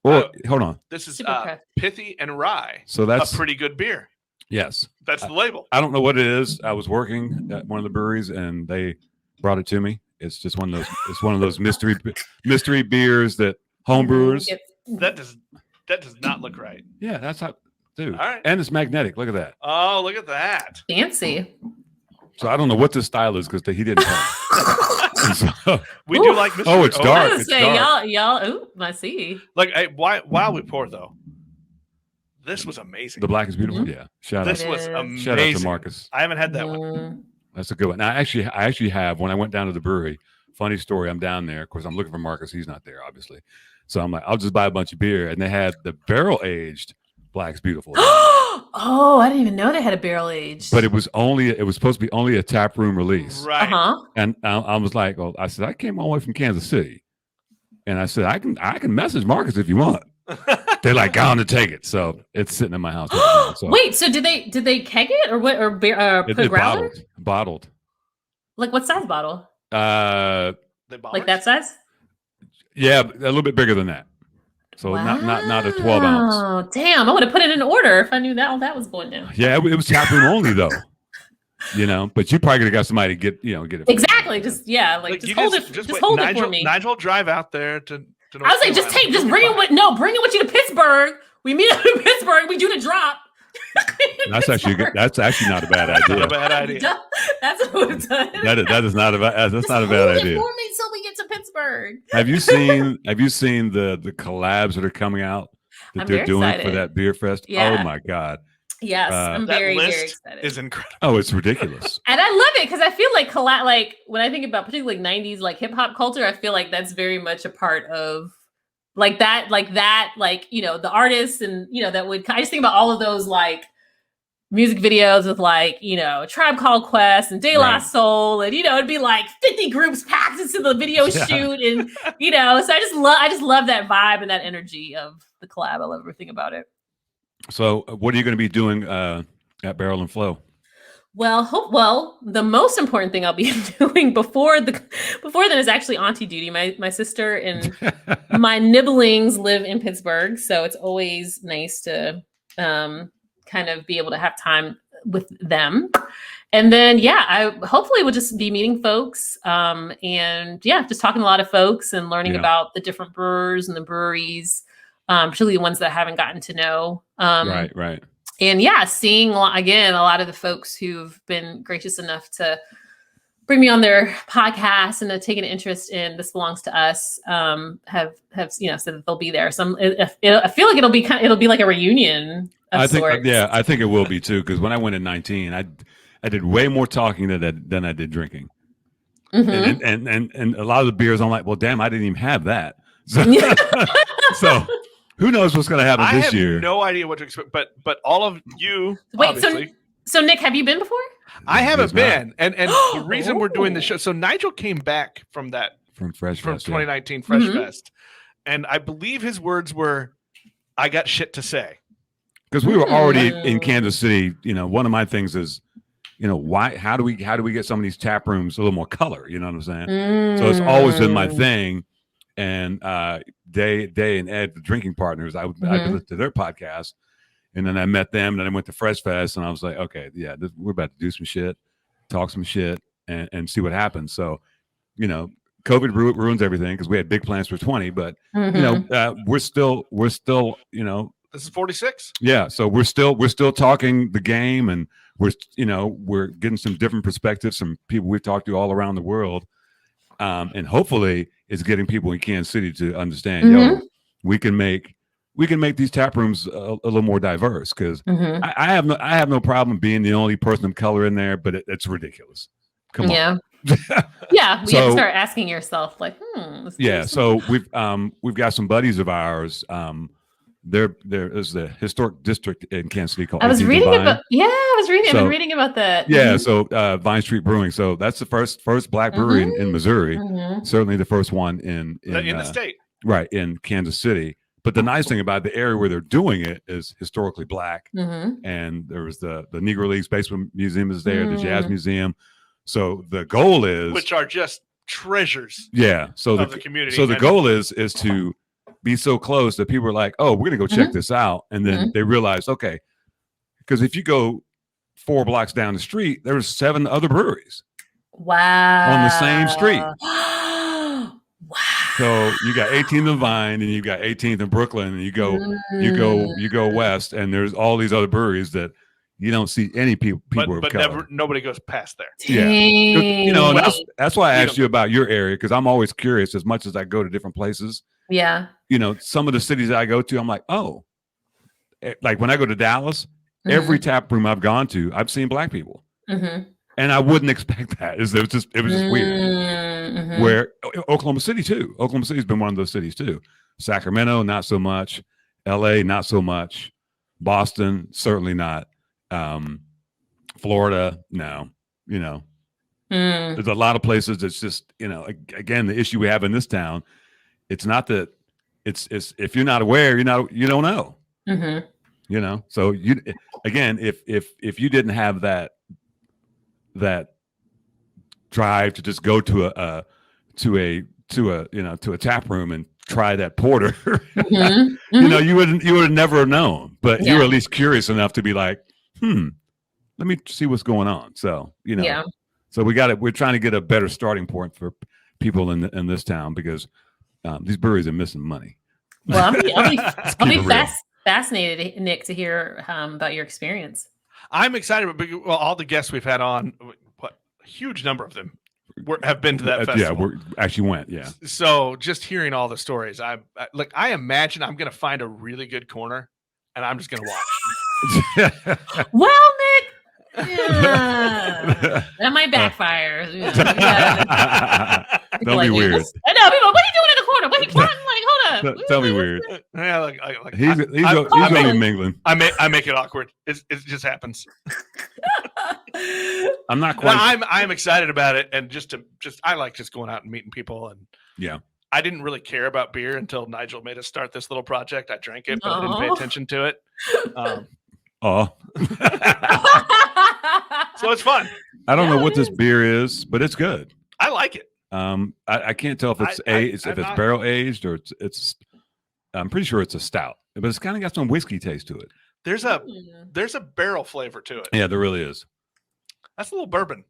Well, hold on. This is Super craft. Pithy and Rye. So that's a pretty good beer. Yes. That's the label. I don't know what it is. I was working at one of the breweries and they brought it to me. It's just one of those. It's one of those mystery beers that home brewers. That does not look right. Yeah, that's how. Dude. All right. And it's magnetic. Look at that. Oh, look at that. Fancy. So I don't know what this style is because he didn't tell me. We do like mystery. Oh, it's dark. I was It's gonna say, dark. y'all. Ooh, I see. Like, while we pour though, this was amazing. The black is beautiful. Mhm. Yeah. Shout This out. was amazing. Shout out to Marcus. I haven't had that one. That's a good one. Now, I actually have, when I went down to the brewery, funny story, I'm down there. Of course, I'm looking for Marcus. He's not there, obviously. So I'm like, I'll just buy a bunch of beer. And they had the barrel aged Black's Beautiful. Oh, I didn't even know they had a barrel aged. But it was supposed to be only a tap room release. Right. And I was like, well, I said, I came all the way from Kansas City. And I said, I can message Marcus if you want. They're like, gone to take it. So it's sitting in my house. Right now, so. Wait, so did they keg it or what? Or put It growler? bottled. Like what size bottle? Like that size? Yeah, a little bit bigger than that. So not a 12 ounce. Oh, damn! I would have put it in order if I knew that was going down. Yeah, it was tap room only though. But you probably could have got somebody to get it. Exactly. Just hold it. Just hold it for me. Nigel, drive out there to I was like, just bring it with you to Pittsburgh. We meet up in Pittsburgh. We do the drop. That's actually good. That's actually not a bad idea. Not a bad idea. That's what we've done. That is not a bad. That's not a bad idea. For me till we get to Pittsburgh. Have you seen the collabs that are coming out that they're doing excited for that beer fest? Yeah. Oh my god. Yes, I'm very, very excited. Is incredible. Oh, it's ridiculous. And I love it because I feel like like when I think about particularly like 90s like hip hop culture, I feel like that's very much a part of the artists and that would I just think about all of those like music videos with like Tribe Called Quest and De La Soul and it'd be like 50 groups packed into the video shoot and so I just love that vibe and that energy of the collab. I love everything about it. So what are you going to be doing at Barrel and Flow? Well, the most important thing I'll be doing before then is actually auntie duty. My sister and my nibblings live in Pittsburgh, so it's always nice to kind of be able to have time with them. And then I hopefully will just be meeting folks and just talking to a lot of folks and learning about the different brewers and the breweries, particularly the ones that I haven't gotten to know. Right. And seeing again a lot of the folks who've been gracious enough to bring me on their podcast and to take an interest in This Belongs to Us have said that they'll be there. So I feel like it'll be like a reunion of sorts. I think it will be too. Because when I went in 19, I did way more talking than I did drinking. Mm-hmm. And a lot of the beers, I'm like, well, damn, I didn't even have that. So who knows what's going to happen this year? I have no idea what to expect, but all of you. Wait, so Nick, have you been before? I haven't been, and the reason we're doing the show. So Nigel came back from 2019 Fresh Fest, and I believe his words were, "I got shit to say." Because we were already in Kansas City. One of my things is, why? How do we get some of these tap rooms a little more color? You know what I'm saying? So it's always been my thing. And Day and Ed, the drinking partners, I listened to their podcast, and then I met them. And then I went to Fresh Fest, and I was like, okay, we're about to do some shit, talk some shit, and see what happens. So, COVID ruins everything because we had big plans for 20, but we're still, this is 46. Yeah, so we're still talking the game, and we're getting some different perspectives, some people we've talked to all around the world. And hopefully it's getting people in Kansas City to understand, we can make these tap rooms a little more diverse because I have no problem being the only person of color in there, but it's ridiculous. Come on. Yeah. We have to start asking yourself like, So we've got some buddies of ours. There is the historic district in Kansas City called. I've been reading about that. Yeah, so Vine Street Brewing. So that's the first black brewery in Missouri. Certainly the first one in the state. Right, in Kansas City. But the nice thing about the area where they're doing it is historically black. And there was the Negro League Baseball Museum is there, the Jazz Museum. So the goal is, which are just treasures. Yeah. So of the community. So the goal is to be so close that people are like, oh, we're gonna go check this out, and then they realize, okay, because if you go 4 blocks down the street, there's 7 other breweries. Wow. On the same street. Wow. So you got 18th and Vine, and you got 18th and Brooklyn, and you go west, and there's all these other breweries that you don't see any people but nobody goes past there. Yeah, you know, and that's why I asked you about your area, because I'm always curious. As much as I go to different places, yeah, you know, some of the cities I go to, I'm like, oh, like when I go to Dallas, every tap room I've gone to, I've seen Black people, and I wouldn't expect that. It was just weird. Where Oklahoma City too. Oklahoma City's been one of those cities too. Sacramento, not so much. LA, not so much. Boston, certainly not. Florida, no. You know, there's a lot of places that's just, you know, again, the issue we have in this town, it's not that it's if you're not aware, you don't know. You know, so you again, if you didn't have that drive to just go to a tap room and try that porter, you know, you would have never known, but you were at least curious enough to be like, let me see what's going on. So, you know, so we're trying to get a better starting point for people in this town, because these breweries are missing money. Well, I'll be fascinated, Nick, to hear about your experience. I'm excited. Well, all the guests we've had on, a huge number of them have been to that festival. Yeah, we actually went. Yeah. So just hearing all the stories, I imagine I'm going to find a really good corner, and I'm just going to watch. Well, Nick, that might backfire. Don't be weird. I know people. What are you doing in the corner? What are you plotting? Like, hold up. Tell me weird. Yeah, he's only mingling. I make it awkward. It just happens. I'm not quite. I'm excited about it, and I like just going out and meeting people, and I didn't really care about beer until Nigel made us start this little project. I drank it, but I didn't pay attention to it. So it's fun. I don't know what this beer is, but it's good. I like it. I can't tell if it's it's barrel aged or it's. I'm pretty sure it's a stout, but it's kind of got some whiskey taste to it. There's a barrel flavor to it. Yeah, there really is. That's a little bourbon.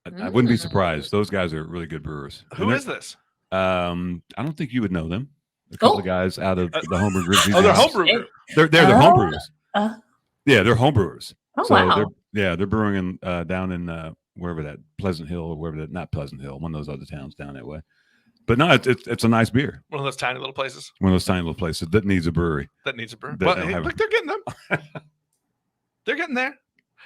I wouldn't be surprised. Those guys are really good brewers. Who is this? I don't think you would know them. A couple of guys out of the homebrew group. They're homebrew group. They're homebrewers. Yeah, they're homebrewers. Oh, so wow. they're brewing down in wherever that Pleasant Hill or wherever that, not Pleasant Hill, one of those other towns down that way. But no, it's a nice beer. One of those tiny little places. One of those tiny little places that needs a brewery. Well, hey, look, they're getting them. They're getting there.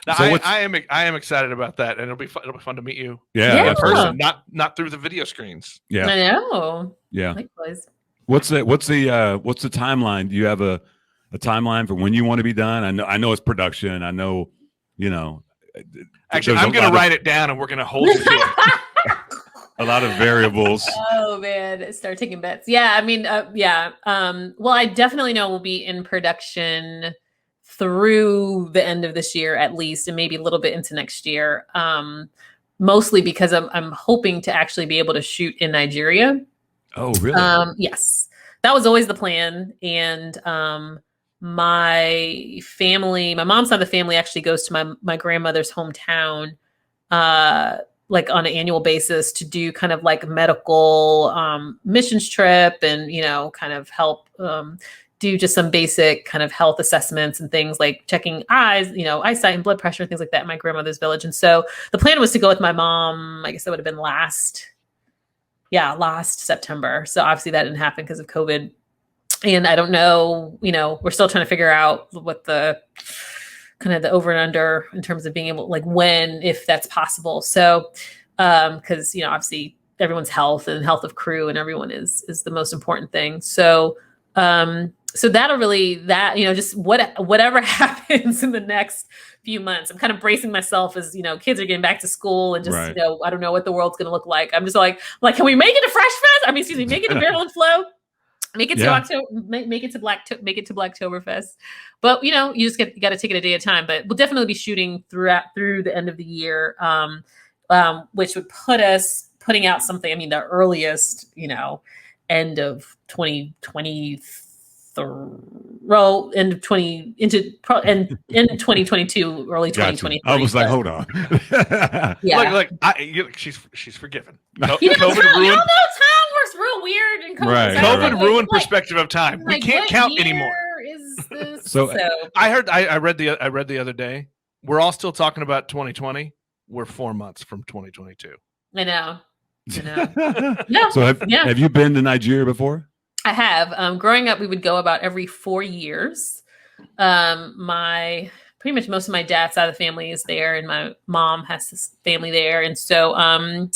Now, So I am excited about that, and ittle be fun to meet you. Yeah, in person, not through the video screens. Yeah, I know. Yeah. Likewise. What's the timeline? Do you have a timeline for when you want to be done? I know it's production. I know, you know. Actually, I'm going to write it down, and we're going to hold it to it. A lot of variables. Oh man, start taking bets. Yeah, I mean, well, I definitely know we'll be in production through the end of this year at least, and maybe a little bit into next year. Mostly because I'm hoping to actually be able to shoot in Nigeria. Oh, really? Yes, that was always the plan. And my mom's side of the family actually goes to my grandmother's hometown, like on an annual basis to do kind of like a medical missions trip and, you know, kind of help do just some basic kind of health assessments and things like checking eyes, you know, eyesight and blood pressure and things like that in my grandmother's village. And so the plan was to go with my mom. I guess that would have been last September. So obviously that didn't happen because of COVID. And I don't know, you know, we're still trying to figure out what the kind of the over and under in terms of being able, like when, if that's possible. So, cause you know, obviously everyone's health and health of crew and everyone is the most important thing. So, so that'll really, you know, just whatever happens in the next few months, I'm kind of bracing myself as, you know, kids are getting back to school and just, Right. you know, I don't know what the world's going to look like. I'm just like, can we make it to Fresh Fest? Make it to Barrel and Flow. Make it to October, make it to Blacktoberfest. But you know, you got to take it a day at a time. But we'll definitely be shooting through the end of the year, which would put us putting out something. I mean, the earliest, you know, end of 2023, well, end of 2022, early 2023. I was like, hold on. Yeah. Look, she's forgiven. Y'all COVID know ruined. time works real weird and COVID. Right. COVID ruined like, perspective of time. We can't count anymore. Is this? So I read the other day. We're all still talking about 2020. We're 4 months from 2022. I know. Yeah. So have you been to Nigeria before? I have. Growing up, we would go about every 4 years. Pretty much most of my dad's side of the family is there, and my mom has this family there, and so I'm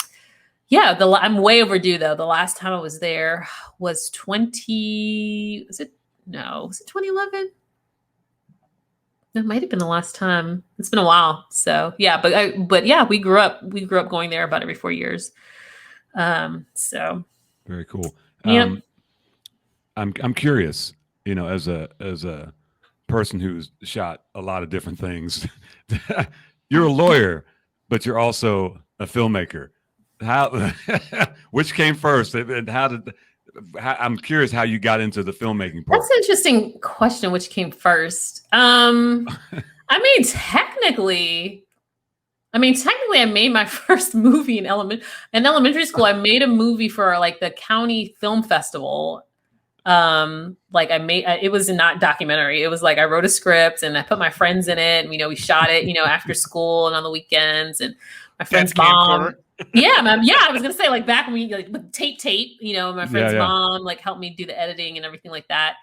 way overdue though. The last time I was there was 2011? That might have been the last time. It's been a while. So yeah, but we grew up going there about every 4 years. So very cool. Yeah. I'm curious, as a person who's shot a lot of different things. You're a lawyer, but you're also a filmmaker. How which came first, and I'm curious how you got into the filmmaking part. That's an interesting question. Which came first? Technically, I made my first movie in elementary school. I made a movie for like the county film festival. It was not documentary. It was like I wrote a script and I put my friends in it, and we shot it, after school and on the weekends, and my friend's mom. I was gonna say, like, back when we with tape, my friend's mom like helped me do the editing and everything like that.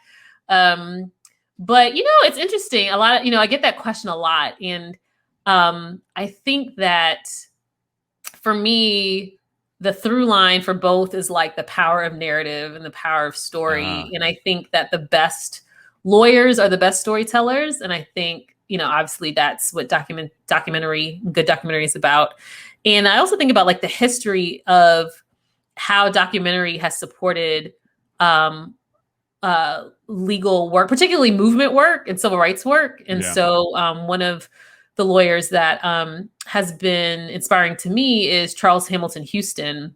But it's interesting. A lot of I get that question a lot, and I think that for me, the through line for both is like the power of narrative and the power of story. And I think that the best lawyers are the best storytellers. And I think, obviously that's what good documentary is about. And I also think about like the history of how documentary has supported legal work, particularly movement work and civil rights work. And so one of the lawyers that has been inspiring to me is Charles Hamilton Houston,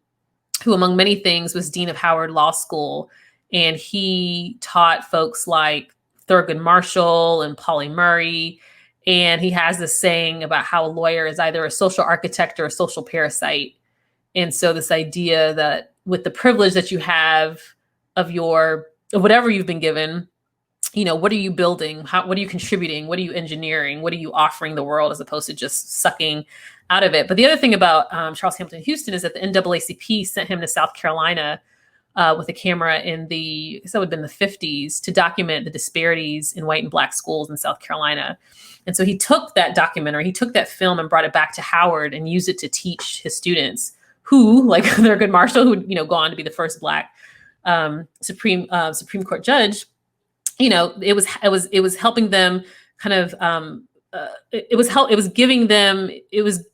who, among many things, was dean of Howard Law School. And he taught folks like Thurgood Marshall and Pauli Murray. And he has this saying about how a lawyer is either a social architect or a social parasite. And so this idea that with the privilege that you have of whatever you've been given, what are you building? What are you contributing? What are you engineering? What are you offering the world, as opposed to just sucking out of it? But the other thing about Charles Hamilton Houston is that the NAACP sent him to South Carolina with a camera in it would have been the 50s to document the disparities in white and black schools in South Carolina. And so he took that documentary, he took that film and brought it back to Howard and used it to teach his students, who, like Thurgood Marshall, who'd go on to be the first Black Supreme Court judge. It was helping them kind of, it was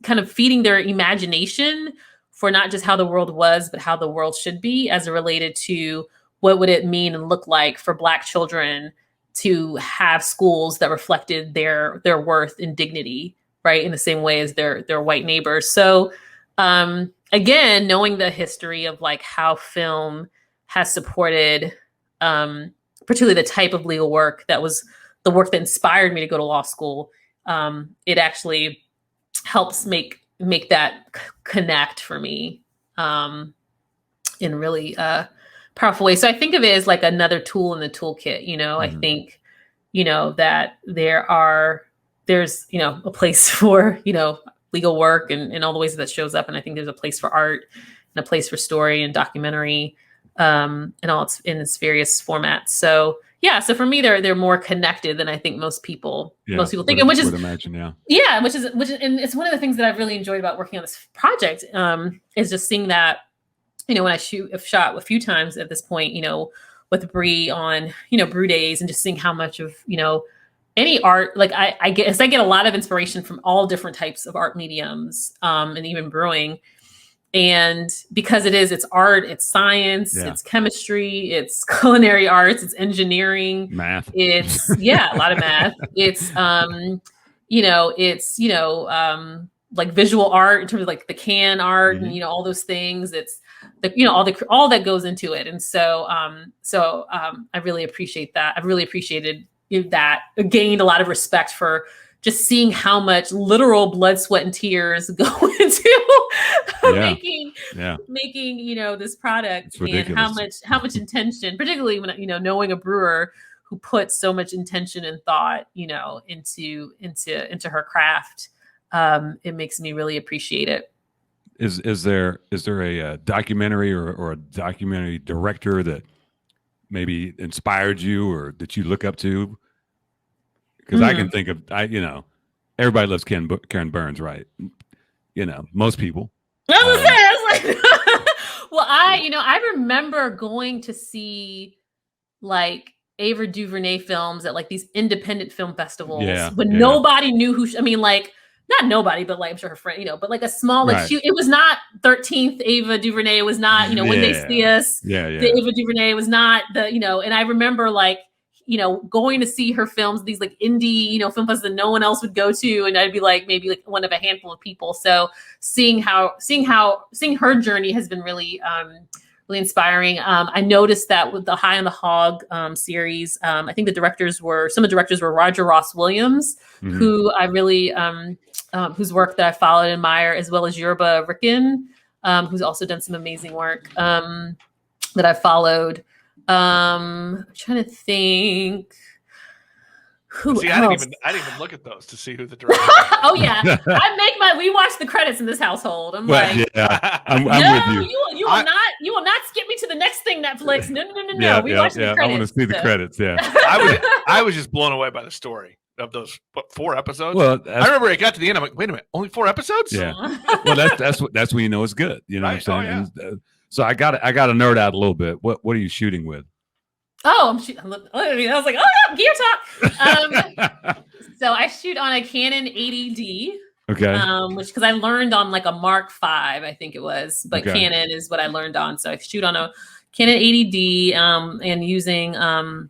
kind of feeding their imagination for not just how the world was, but how the world should be, as it related to what would it mean and look like for Black children to have schools that reflected their worth and dignity, right, in the same way as their white neighbors. So again, knowing the history of like how film has supported particularly the type of legal work that was the work that inspired me to go to law school, it actually helps make that connect for me in really powerful ways. So I think of it as like another tool in the toolkit. I think that there's a place for legal work and all the ways that shows up, and I think there's a place for art and a place for story and documentary. And all in its various formats. So so for me, they're more connected than I think most people think, and which is and it's one of the things that I've really enjoyed about working on this project is just seeing that when I've shot a few times at this point, with Bree on Brew Days, and just seeing how much of any art, like I get a lot of inspiration from all different types of art mediums, and even brewing. And because it's art, it's science, it's chemistry, it's culinary arts, it's engineering, math. It's a lot of math. It's like visual art in terms of like the can art and all those things. It's all that goes into it. And so I really appreciate that. I've really appreciated that. I gained a lot of respect for just seeing how much literal blood, sweat, and tears go into making this product, and how much intention, particularly when knowing a brewer who puts so much intention and thought into her craft. It makes me really appreciate it. Is there a documentary or a documentary director that maybe inspired you or that you look up to? Because I can think of everybody loves Karen Burns, right? Most people. Well, I remember going to see like Ava DuVernay films at like these independent film festivals when nobody knew who. Not nobody, but like I'm sure her friend, but like a small, like it was not 13th Ava DuVernay. It was not, When They See Us. The Ava DuVernay was not the, and I remember like, going to see her films, these like indie, film festivals that no one else would go to. And I'd be like, maybe like one of a handful of people. So seeing her journey has been really, really inspiring. I noticed that with the High on the Hog series, I think some of the directors were Roger Ross Williams, who I really, whose work that I followed and admire, as well as Yorba Ricken, who's also done some amazing work that I followed. I'm trying to think. I didn't even look at those to see who the director is. Oh yeah, we watch the credits in this household. I'm with you. You will not skip me to the next thing, Netflix. No. We watch the credits. I want to see the credits. Yeah. I was just blown away by the story of those 4 episodes. Well, I remember it got to the end. I'm like, wait a minute, only 4 episodes? Yeah. Well, that's when you know it's good. You know what I'm saying? And, so I got to nerd out a little bit. What are you shooting with? Oh, I was like, gear talk. So I shoot on a Canon 80D. Okay. Which because I learned on like a Mark V, I think it was, but Canon is what I learned on. So I shoot on a Canon 80D, and using lav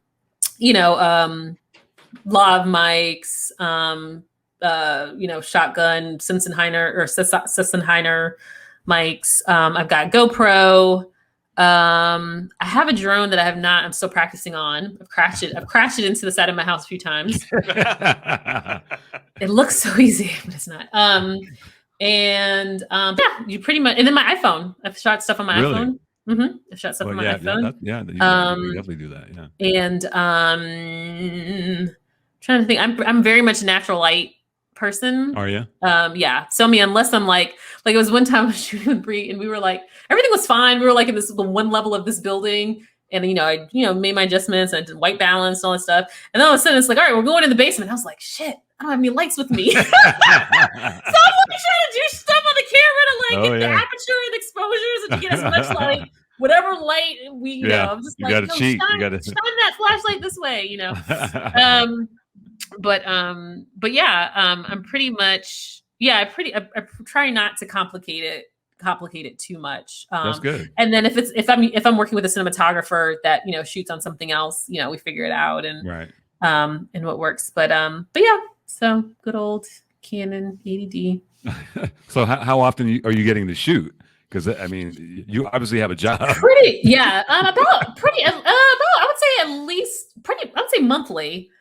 mics, shotgun Sissenheiner mics. I've got GoPro. I have a drone that I'm still practicing on. I've crashed it into the side of my house a few times. It looks so easy, but it's not. You pretty much, and then my iPhone. I've shot stuff on my iPhone. I've shot stuff on my iPhone. You definitely do that. Yeah. And trying to think, I'm very much a natural light person. Are you? Yeah. So unless I'm like it was one time I was shooting with Bree and we were like, everything was fine. We were like in the one level of this building, and I made my adjustments and I did white balance and all that stuff. And then all of a sudden it's like, all right, we're going in the basement. I was like, shit, I don't have any lights with me. So I'm like trying to do stuff on the camera to get the aperture and exposures and to get as much light. Whatever light I'm just like, gotta cheat. Shine that flashlight this way, But yeah, I'm pretty much, I try not to complicate it too much. That's good. And then if I'm working with a cinematographer that shoots on something else, we figure it out and and what works. But yeah, so good old Canon 80D. So how often are you getting to shoot? Because you obviously have a job. I would say at least I would say monthly.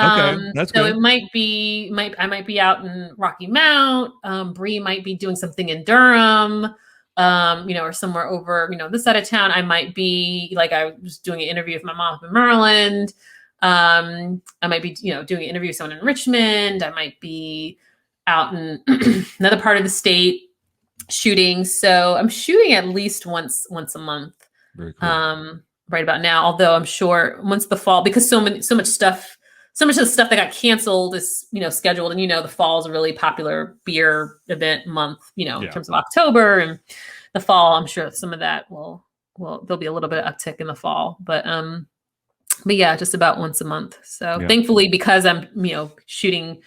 Okay, that's so good. It might be I might be out in Rocky Mount. Bree might be doing something in Durham, or somewhere over, this side of town. I might be like, I was doing an interview with my mom in Maryland. I might be, doing an interview with someone in Richmond. I might be out in another part of the state shooting. So I'm shooting at least once a month. Very cool. Right about now, although I'm sure once the fall, because so much of the stuff that got canceled is, scheduled. And, the fall is a really popular beer event month, in terms of October and the fall. I'm sure some of that there'll be a little bit of uptick in the fall, but yeah, just about once a month. So thankfully, because I'm, shooting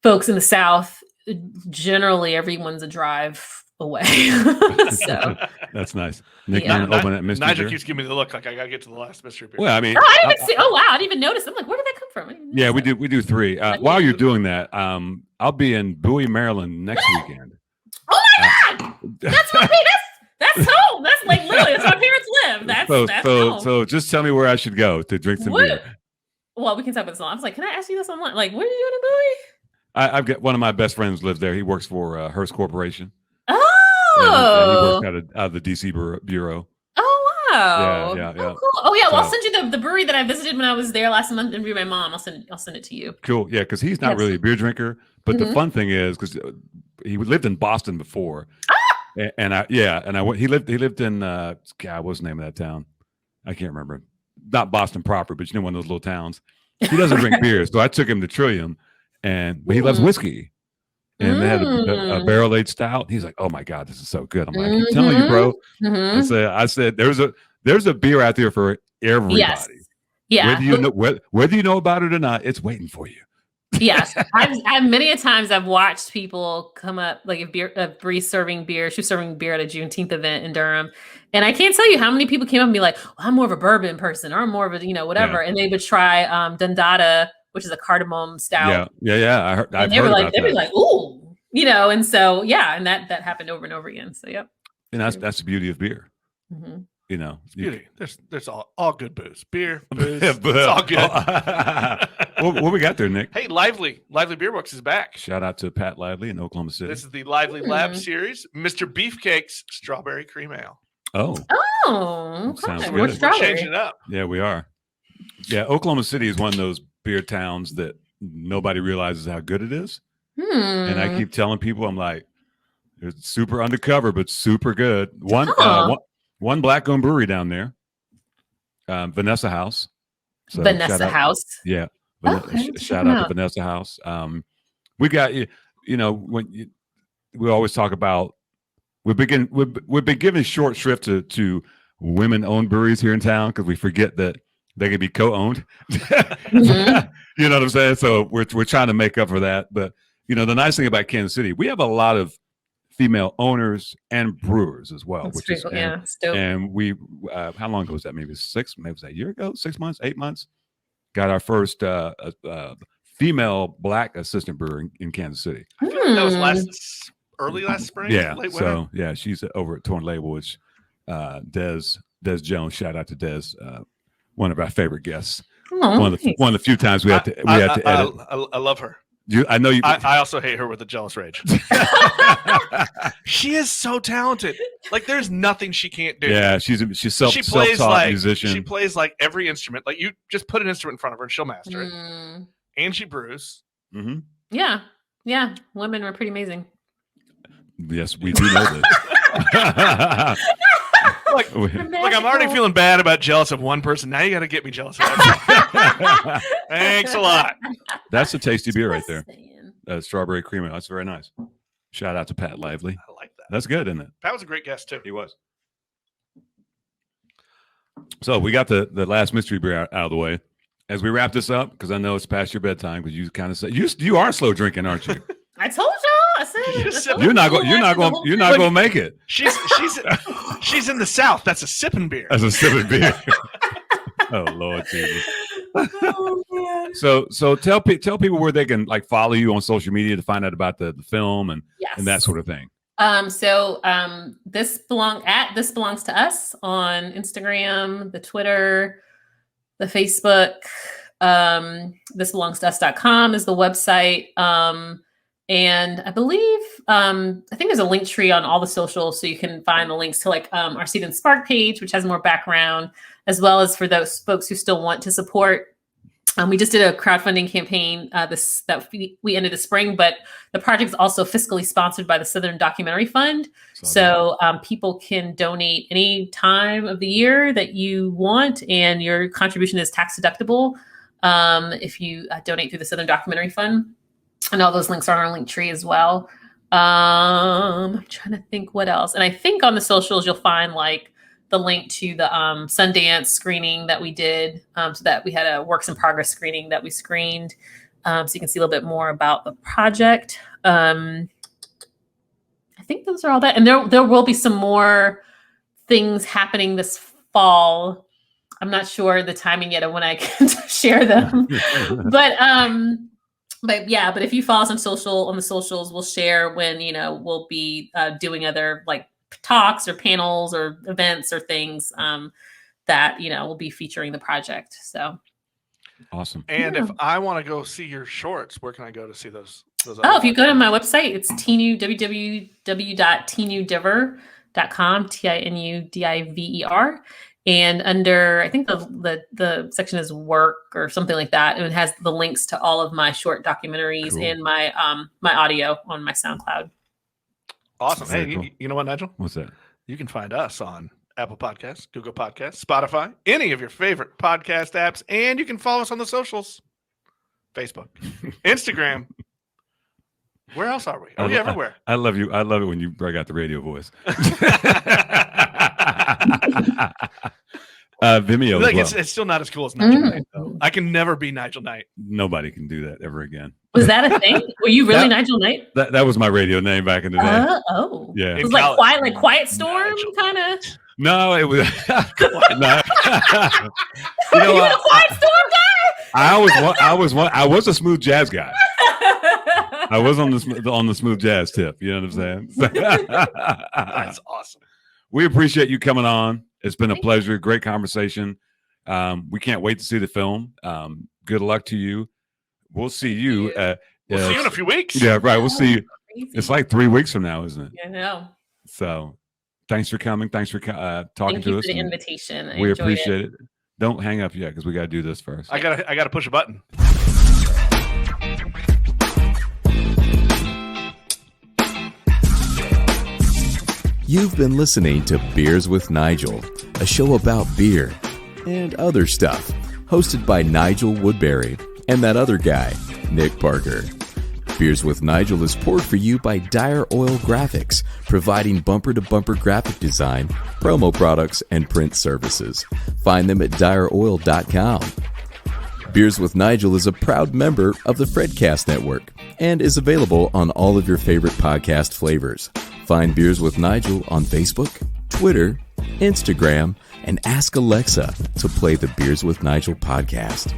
folks in the South, generally everyone's a drive away. So that's nice. Nick, open at Mystery Nigel Beer. keeps giving me the look like I gotta get to the last mystery beer. Well, I mean, I didn't even see. Oh wow, I didn't even notice. I'm like, where did that come from? Yeah, we do 3. While you're doing that, I'll be in Bowie, Maryland next weekend. Oh my god, that's That's home. That's like literally that's where my parents live. That's home. So just tell me where I should go to drink some beer. Well, we can talk about this online. I was like, can I ask you this online? Like, what are you doing in Bowie? I've got one of my best friends lives there. He works for Hearst Corporation. Oh, and he works out of the DC bureau. Oh wow! Yeah. Oh, cool. Oh yeah. Well, I'll send you the brewery that I visited when I was there last month. Interviewed my mom. I'll send it to you. Cool. Yeah, because he's not really a beer drinker, but the fun thing is because he lived in Boston before, and I went. He lived in God. What's the name of that town? I can't remember. Not Boston proper, but one of those little towns. He doesn't drink beer, so I took him to Trillium, but he loves whiskey. And they had a barrel-aged stout. He's like, "Oh my God, this is so good!" I'm like, "I'm telling you, bro." I said, "There's a beer out there for everybody. Yes. Yeah. Whether you know about it or not, it's waiting for you." Yes, I've many a times I've watched people come up like a Bree serving beer. She was serving beer at a Juneteenth event in Durham, and I can't tell you how many people came up and be like, well, "I'm more of a bourbon person, or I'm more of a whatever," and they would try Dundada, which is a cardamom stout. Yeah. They were like, "Ooh," and so and that happened over and over again. So yep. And that's the beauty of beer. Mm-hmm. It's beauty. There's all good booze, beer, booze. It's all good. What we got there, Nick? Hey, Lively Beerworks is back. Shout out to Pat Lively in Oklahoma City. This is the Lively Lab series, Mr. Beefcakes Strawberry Cream Ale. Oh, okay. We're changing it up. Yeah, we are. Yeah, Oklahoma City is one of those beer towns that nobody realizes how good it is. And I keep telling people, I'm like, it's super undercover, but super good. One black-owned brewery down there, Vanessa House. So Vanessa House. Yeah. Shout out to Vanessa House. We got, when we always talk about, we've been giving short shrift to women-owned breweries here in town because we forget that they can be co-owned. You know what I'm saying? So we're trying to make up for that. But, the nice thing about Kansas City, we have a lot of female owners and brewers as well. And we, how long ago was that? Maybe was that a year ago? 6 months, 8 months? Got our first female black assistant brewer in Kansas City. I feel like that was early last spring. Yeah. Late so she's over at Torn Label, which Des Jones. Shout out to Des, one of our favorite guests. One of the few times we had to edit. I love her. I know you. I also hate her with a jealous rage. She is so talented. Like there's nothing she can't do. Yeah, she's self-taught musician. She plays like every instrument. Like you just put an instrument in front of her and she'll master it. And she brews. Mm-hmm. Yeah. Women are pretty amazing. Yes, we do know this. Look, I'm already feeling bad about jealous of one person. Now you got to get me jealous of everyone. Thanks a lot. That's a tasty beer right there. Strawberry cream ale. That's very nice. Shout out to Pat Lively. I like that. That's good, isn't it? Pat was a great guest too. He was. So we got the last mystery beer out of the way. As we wrap this up, because I know it's past your bedtime, because you kind of said you are slow drinking, aren't you? I told y'all. I said you're not going to make it. She's in the South. That's a sipping beer. That's a sipping beer. Oh Lord Jesus. So tell people where they can follow you on social media to find out about the film and that sort of thing. This belongs to us on Instagram, the Twitter, the Facebook. Thisbelongstous.com is the website. And I believe, I think there's a link tree on all the socials, so you can find the links to our Seed and Spark page, which has more background, as well as for those folks who still want to support. We just did a crowdfunding campaign that we ended the spring, but the project is also fiscally sponsored by the Southern Documentary Fund. So people can donate any time of the year that you want, and your contribution is tax deductible if you donate through the Southern Documentary Fund. And all those links are on our link tree as well. I'm trying to think what else. And I think on the socials, you'll find the link to the Sundance screening that we did. So that we had a works in progress screening that we screened. So you can see a little bit more about the project. I think those are all that. And there will be some more things happening this fall. I'm not sure the timing yet of when I can share them. But if you follow us on the socials, we'll share when, we'll be doing other talks or panels or events or things that will be featuring the project. So awesome. And if I want to go see your shorts, where can I go to see those? If you go to my website, it's Tinu, www.tinudiver.com, TINUDIVER. And under, I think the section is work or something like that. And it has the links to all of my short documentaries and my my audio on my SoundCloud. Awesome. Hey, cool. You know what, Nigel? What's that? You can find us on Apple Podcasts, Google Podcasts, Spotify, any of your favorite podcast apps. And you can follow us on the socials. Facebook, Instagram. Where else are we? Are we everywhere? I love you. I love it when you break out the radio voice. Vimeo. Like it's still not as cool as Nigel Knight, though. I can never be Nigel Knight. Nobody can do that ever again. Was that a thing? Were you really Nigel Knight? That was my radio name back in the day. Yeah. It was like Quiet Storm, kind of. No, it was. No. You were a Quiet Storm guy. I was a smooth jazz guy. I was on the smooth jazz tip. You know what I'm saying? That's awesome. We appreciate you coming on. It's been a pleasure. Great conversation. We can't wait to see the film. Good luck to you. We'll see you. We'll see you in a few weeks. Yeah, right. We'll see you. It's like 3 weeks from now, isn't it? I know. So thanks for coming. Thanks for talking to us. Thank you for the invitation. We appreciate it. Don't hang up yet because we got to do this first. I gotta push a button. You've been listening to Beers with Nigel, a show about beer and other stuff, hosted by Nigel Woodbury and that other guy, Nick Parker. Beers with Nigel is poured for you by Dire Oil Graphics, providing bumper-to-bumper graphic design, promo products, and print services. Find them at direoil.com. Beers with Nigel is a proud member of the Fredcast Network and is available on all of your favorite podcast flavors. Find Beers with Nigel on Facebook, Twitter, Instagram, and ask Alexa to play the Beers with Nigel podcast.